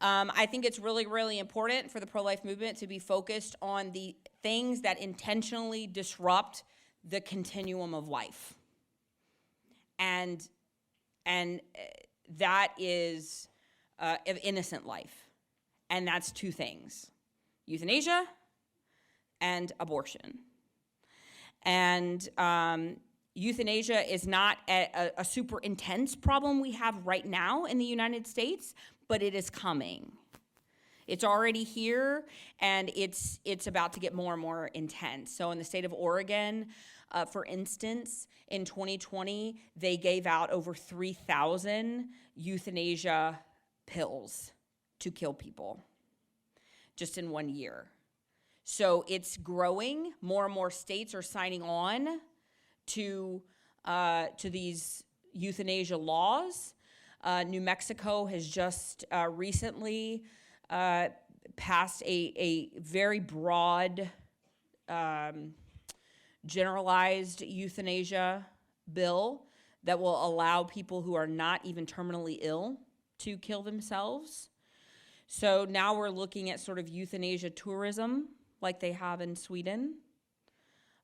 Speaker 1: I think it's really, really important for the pro-life movement to be focused on the things that intentionally disrupt the continuum of life. And that is of innocent life. And that's two things: euthanasia and abortion. And euthanasia is not a super intense problem we have right now in the United States, but it is coming. It's already here, and it's about to get more and more intense. So in the state of Oregon, for instance, in 2020, they gave out over 3,000 euthanasia pills to kill people just in 1 year. So it's growing. More and more states are signing on to these euthanasia laws. New Mexico has just recently passed a very broad generalized euthanasia bill that will allow people who are not even terminally ill to kill themselves. So now we're looking at sort of euthanasia tourism like they have in Sweden,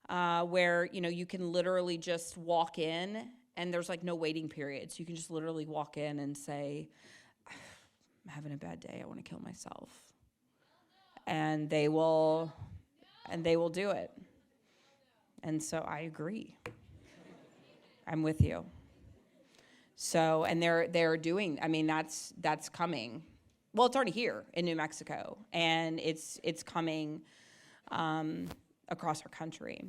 Speaker 1: where, you know, you can literally just walk in and there's like no waiting period. So you can just literally walk in and say, I'm having a bad day, I want to kill myself. And they will do it. And so I agree. I'm with you. So, and they're doing, I mean, that's coming. Well, it's already here in New Mexico, and it's coming across our country.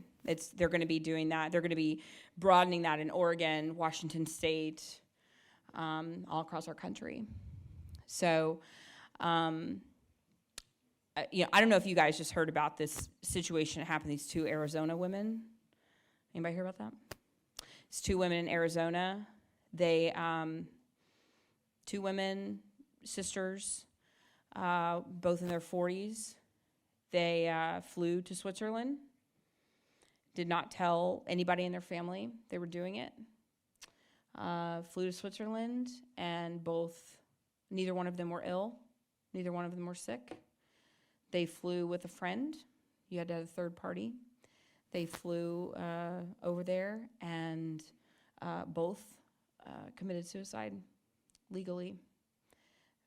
Speaker 1: They're going to be doing that. They're going to be broadening that in Oregon, Washington State, all across our country. So, you know, I don't know if you guys just heard about this situation that happened to these two Arizona women. Anybody hear about that? It's two women in Arizona. They, two women, sisters, both in their 40s. They flew to Switzerland, did not tell anybody in their family they were doing it. Flew to Switzerland, and neither one of them were ill. Neither one of them were sick. They flew with a friend. You had to have a third party. They flew over there, and both committed suicide legally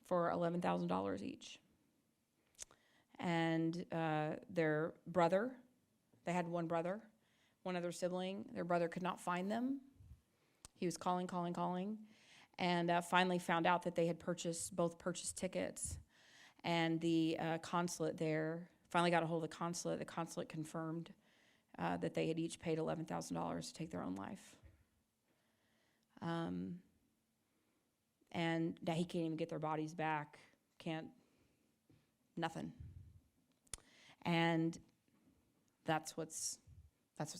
Speaker 1: for $11,000 each. And their brother, they had one brother, one other sibling. Their brother could not find them. He was calling, and finally found out that they had both purchased tickets. And the consulate there finally got a hold of the consulate. The consulate confirmed that they had each paid $11,000 to take their own life. And now he can't even get their bodies back. Nothing. And that's what's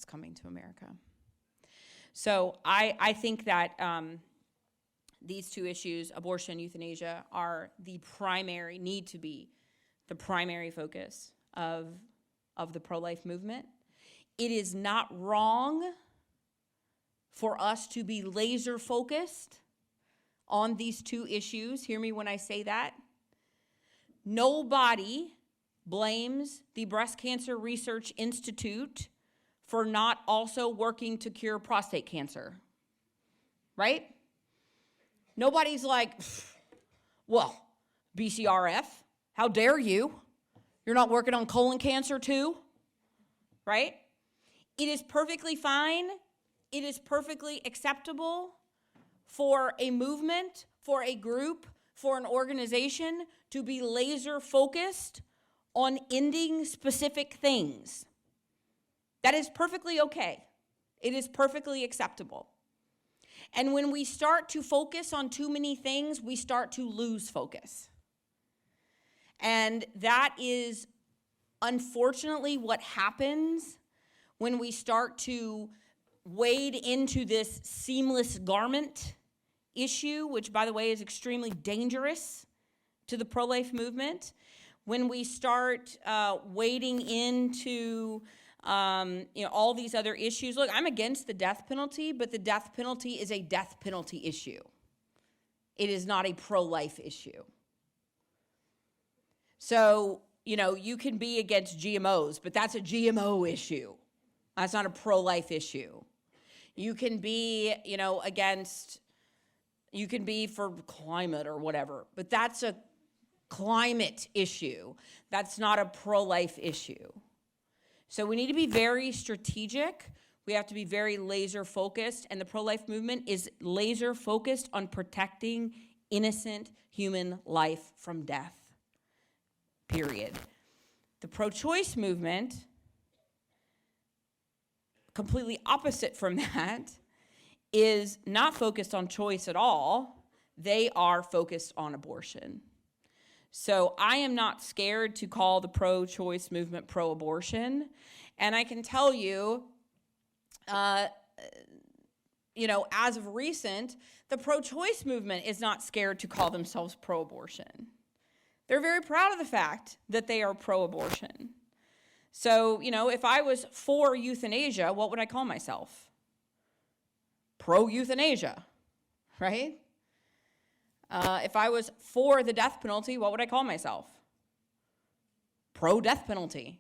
Speaker 1: coming to America. So I think that these two issues, abortion and euthanasia, need to be the primary focus of the pro-life movement. It is not wrong for us to be laser focused on these two issues. Hear me when I say that. Nobody blames the Breast Cancer Research Institute for not also working to cure prostate cancer, right? Nobody's like, well, BCRF, how dare you? You're not working on colon cancer too, right? It is perfectly fine. It is perfectly acceptable for a movement, for a group, for an organization to be laser focused on ending specific things. That is perfectly okay. It is perfectly acceptable. And when we start to focus on too many things, we start to lose focus. And that is unfortunately what happens when we start to wade into this seamless garment issue, which, by the way, is extremely dangerous to the pro-life movement. When we start wading into all these other issues. Look, I'm against the death penalty, but the death penalty is a death penalty issue. It is not a pro-life issue. So, you can be against GMOs, but that's a GMO issue. That's not a pro-life issue. You can be, you can be for climate or whatever, but that's a climate issue. That's not a pro-life issue. So we need to be very strategic. We have to be very laser focused, and the pro-life movement is laser focused on protecting innocent human life from death, period. The pro-choice movement, completely opposite from that, is not focused on choice at all. They are focused on abortion. So I am not scared to call the pro-choice movement pro-abortion. And I can tell you, as of recent, the pro-choice movement is not scared to call themselves pro-abortion. They're very proud of the fact that they are pro-abortion. So, if I was for euthanasia, what would I call myself? Pro-euthanasia, right? If I was for the death penalty, what would I call myself? Pro-death penalty.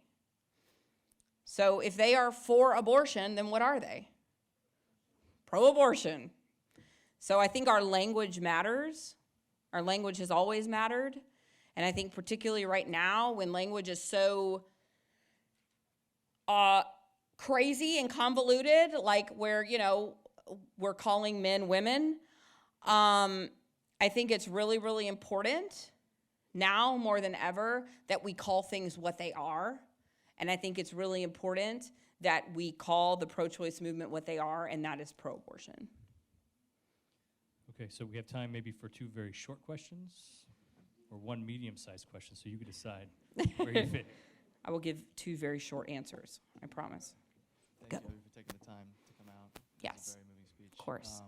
Speaker 1: So if they are for abortion, then what are they? Pro-abortion. So I think our language matters. Our language has always mattered. And I think particularly right now, when language is so crazy and convoluted, like where, we're calling men women, I think it's really, really important now more than ever that we call things what they are. And I think it's really important that we call the pro-choice movement what they are, and that is pro-abortion.
Speaker 2: Okay, so we have time maybe for 2 very short questions or 1 medium-sized question, so you can decide where you fit.
Speaker 1: I will give 2 very short answers, I promise.
Speaker 7: Thank you for taking the time to come out. It was
Speaker 1: Yes.
Speaker 7: a very moving speech.
Speaker 1: Of course.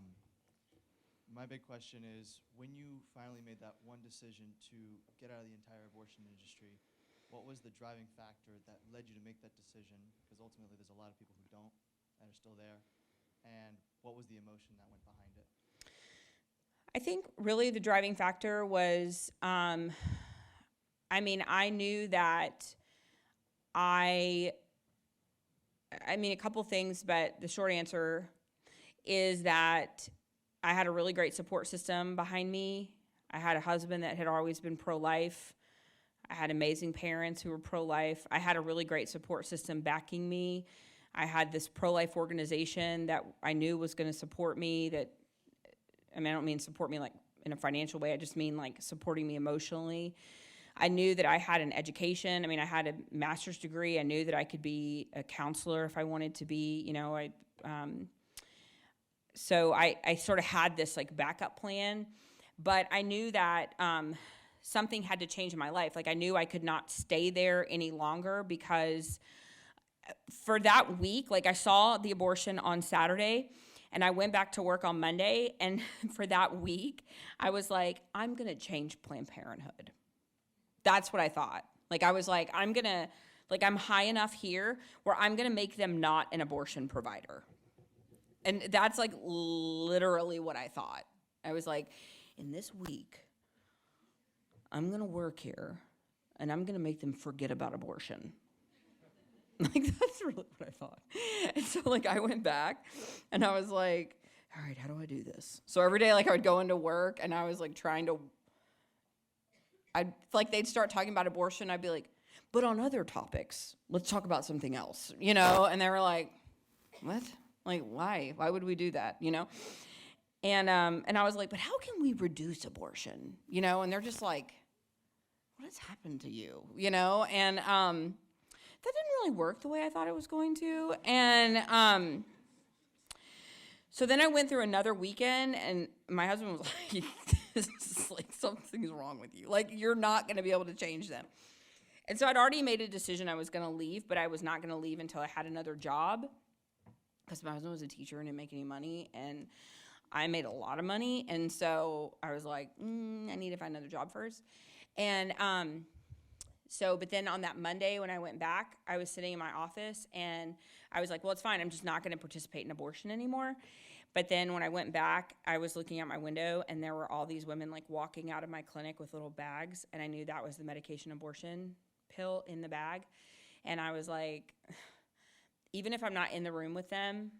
Speaker 7: My big question is, when you finally made that one decision to get out of the entire abortion industry, what was the driving factor that led you to make that decision? Because ultimately there's a lot of people who don't, that are still there. And what was the emotion that went behind it?
Speaker 1: I think really the driving factor was, I knew that a couple things, but the short answer is that I had a really great support system behind me. I had a husband that had always been pro-life. I had amazing parents who were pro-life. I had a really great support system backing me. I had this pro-life organization that I knew was going to support me. I don't mean support me like in a financial way. I just mean like supporting me emotionally. I knew that I had an education. I had a master's degree. I knew that I could be a counselor if I wanted to be. So I sort of had this like backup plan, but I knew that something had to change in my life. Like I knew I could not stay there any longer because for that week, like I saw the abortion on Saturday and I went back to work on Monday, and for that week, I was like, I'm gonna change Planned Parenthood. That's what I thought. Like I was like, I'm high enough here where I'm gonna make them not an abortion provider. And that's like literally what I thought. I was like, in this week, I'm gonna work here and I'm gonna make them forget about abortion. Like that's really what I thought. And so like I went back and I was like, all right, how do I do this? So every day like I would go into work and I was like they'd start talking about abortion. I'd be like, but on other topics, let's talk about something else, And they were like, what? Like, why? Why would we do that, And I was like, but how can we reduce abortion, And they're just like, what has happened to you, And that didn't really work the way I thought it was going to. And so then I went through another weekend, and my husband was like, this is like something's wrong with you. Like, you're not going to be able to change them. And so I'd already made a decision I was going to leave, but I was not going to leave until I had another job. Because my husband was a teacher and didn't make any money, and I made a lot of money, and so I was like, I need to find another job first. And but then on that Monday when I went back, I was sitting in my office, and I was like, well, it's fine. I'm just not going to participate in abortion anymore. But then when I went back, I was looking out my window, and there were all these women like walking out of my clinic with little bags, and I knew that was the medication abortion pill in the bag. And I was like, even if I'm not in the room with them,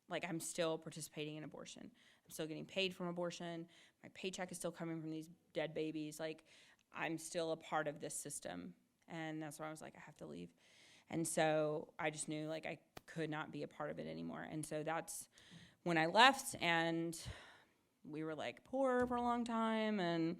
Speaker 1: like I'm still participating in abortion. I'm still getting paid from abortion. My paycheck is still coming from these dead babies. Like I'm still a part of this system. And that's why I was like, I have to leave. And so I just knew like I could not be a part of it anymore. And so that's when I left, and we were like poor for a long time, and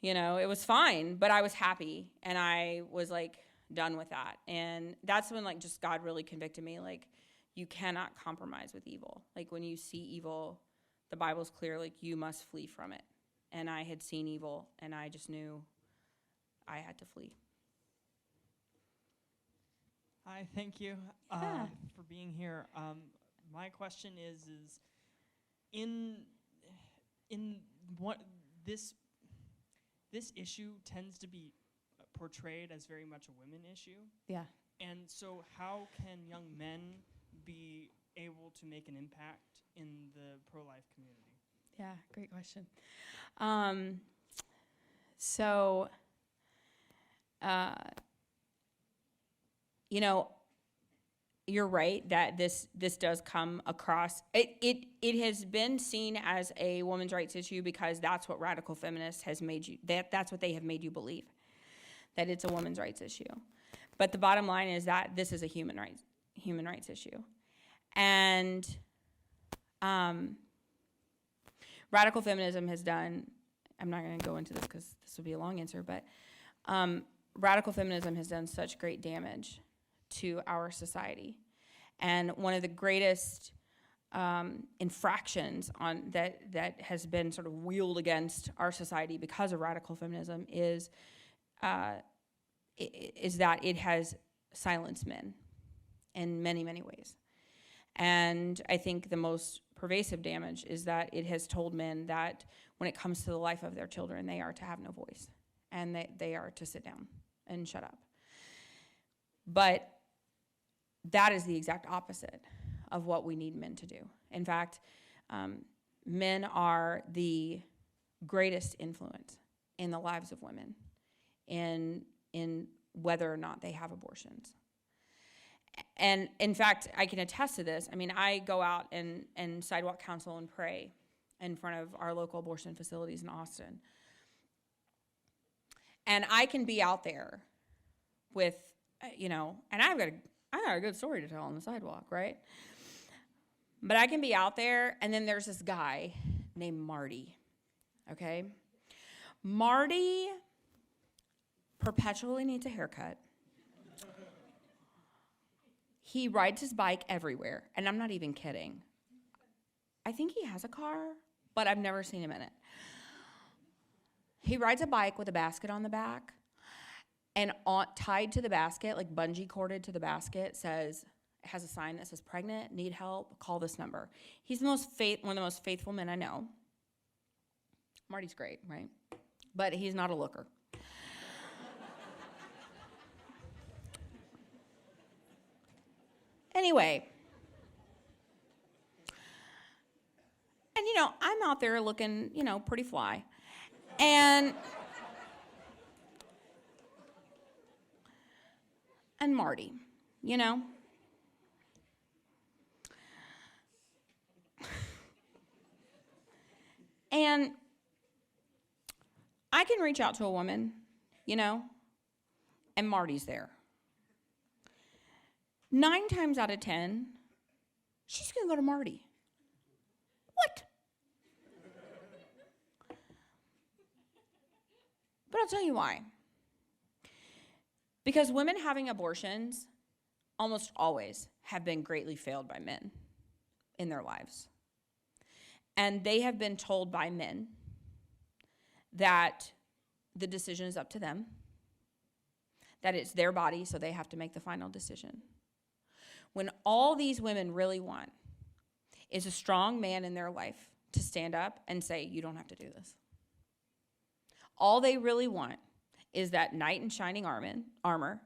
Speaker 1: it was fine, but I was happy, and I was like done with that. And that's when like just God really convicted me, like you cannot compromise with evil. Like when you see evil, the Bible's clear, like you must flee from it. And I had seen evil, and I just knew I had to flee.
Speaker 8: Hi, thank you for being here. My question is in what this issue tends to be portrayed as very much a women issue.
Speaker 1: Yeah.
Speaker 8: And so how can young men be able to make an impact in the pro-life community?
Speaker 1: Yeah, great question. So, you know, you're right that this does come across. It has been seen as a women's rights issue because that's what radical feminists has made you. That's what they have made you believe, that it's a women's rights issue. But the bottom line is that this is a human rights issue, and radical feminism has done. I'm not going to go into this because this would be a long answer, but radical feminism has done such great damage to our society. And one of the greatest infractions on that has been sort of wheeled against our society because of radical feminism is that it has silenced men in many, many ways. And I think the most pervasive damage is that it has told men that when it comes to the life of their children, they are to have no voice and they are to sit down and shut up. But that is the exact opposite of what we need men to do. In fact, men are the greatest influence in the lives of women in whether or not they have abortions. And in fact, I can attest to this. I mean, I go out and sidewalk counsel and pray in front of our local abortion facilities in Austin. And I can be out there with, and I've got a good story to tell on the sidewalk, right? But I can be out there, and then there's this guy named Marty, okay? Marty perpetually needs a haircut. He rides his bike everywhere, and I'm not even kidding. I think he has a car, but I've never seen him in it. He rides a bike with a basket on the back, and tied to the basket, like bungee corded to the basket, has a sign that says, "Pregnant, need help, call this number." He's one of the most faithful men I know. Marty's great, right? But he's not a looker. Anyway, and I'm out there looking, pretty fly. And Marty, and I can reach out to a woman, and Marty's there. 9 times out of 10, she's going to go to Marty. What? But I'll tell you why. Because women having abortions almost always have been greatly failed by men in their lives. And they have been told by men that the decision is up to them, that it's their body, so they have to make the final decision. When all these women really want is a strong man in their life to stand up and say, "You don't have to do this." All they really want is that knight in shining armor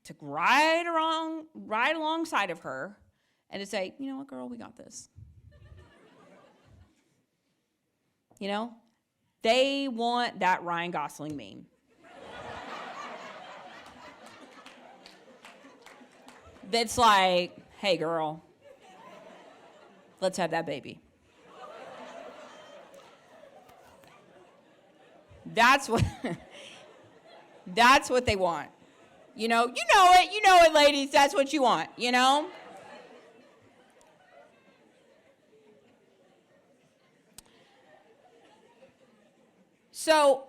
Speaker 1: to ride alongside of her and to say, "You know what, girl, we got this." They want that Ryan Gosling meme. That's like, "Hey, girl, let's have that baby." That's what they want. You know it, ladies. That's what you want, So,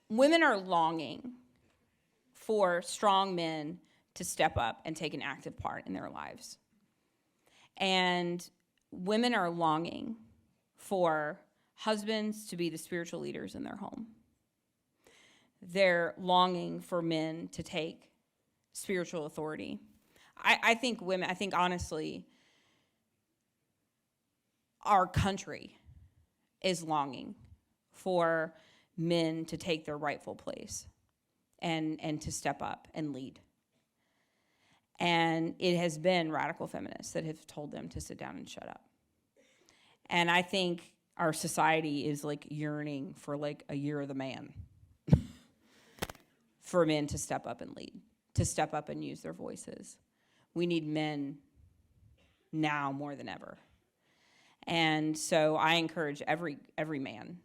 Speaker 1: women are longing for strong men to step up and take an active part in their lives. And women are longing for husbands to be the spiritual leaders in their home. They're longing for men to take spiritual authority. I think honestly, our country is longing for men to take their rightful place and to step up and lead. And it has been radical feminists that have told them to sit down and shut up. And I think our society is like yearning for like a year of the man. For men to step up and lead, to step up and use their voices. We need men now more than ever. And so I encourage every man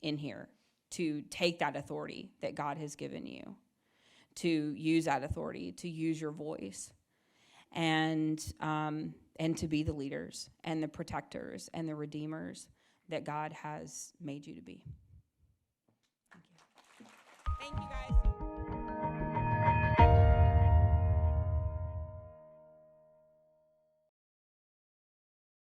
Speaker 1: in here to take that authority that God has given you, to use that authority, to use your voice, and to be the leaders and the protectors and the redeemers that God has made you to be. Thank you. Thank you, guys.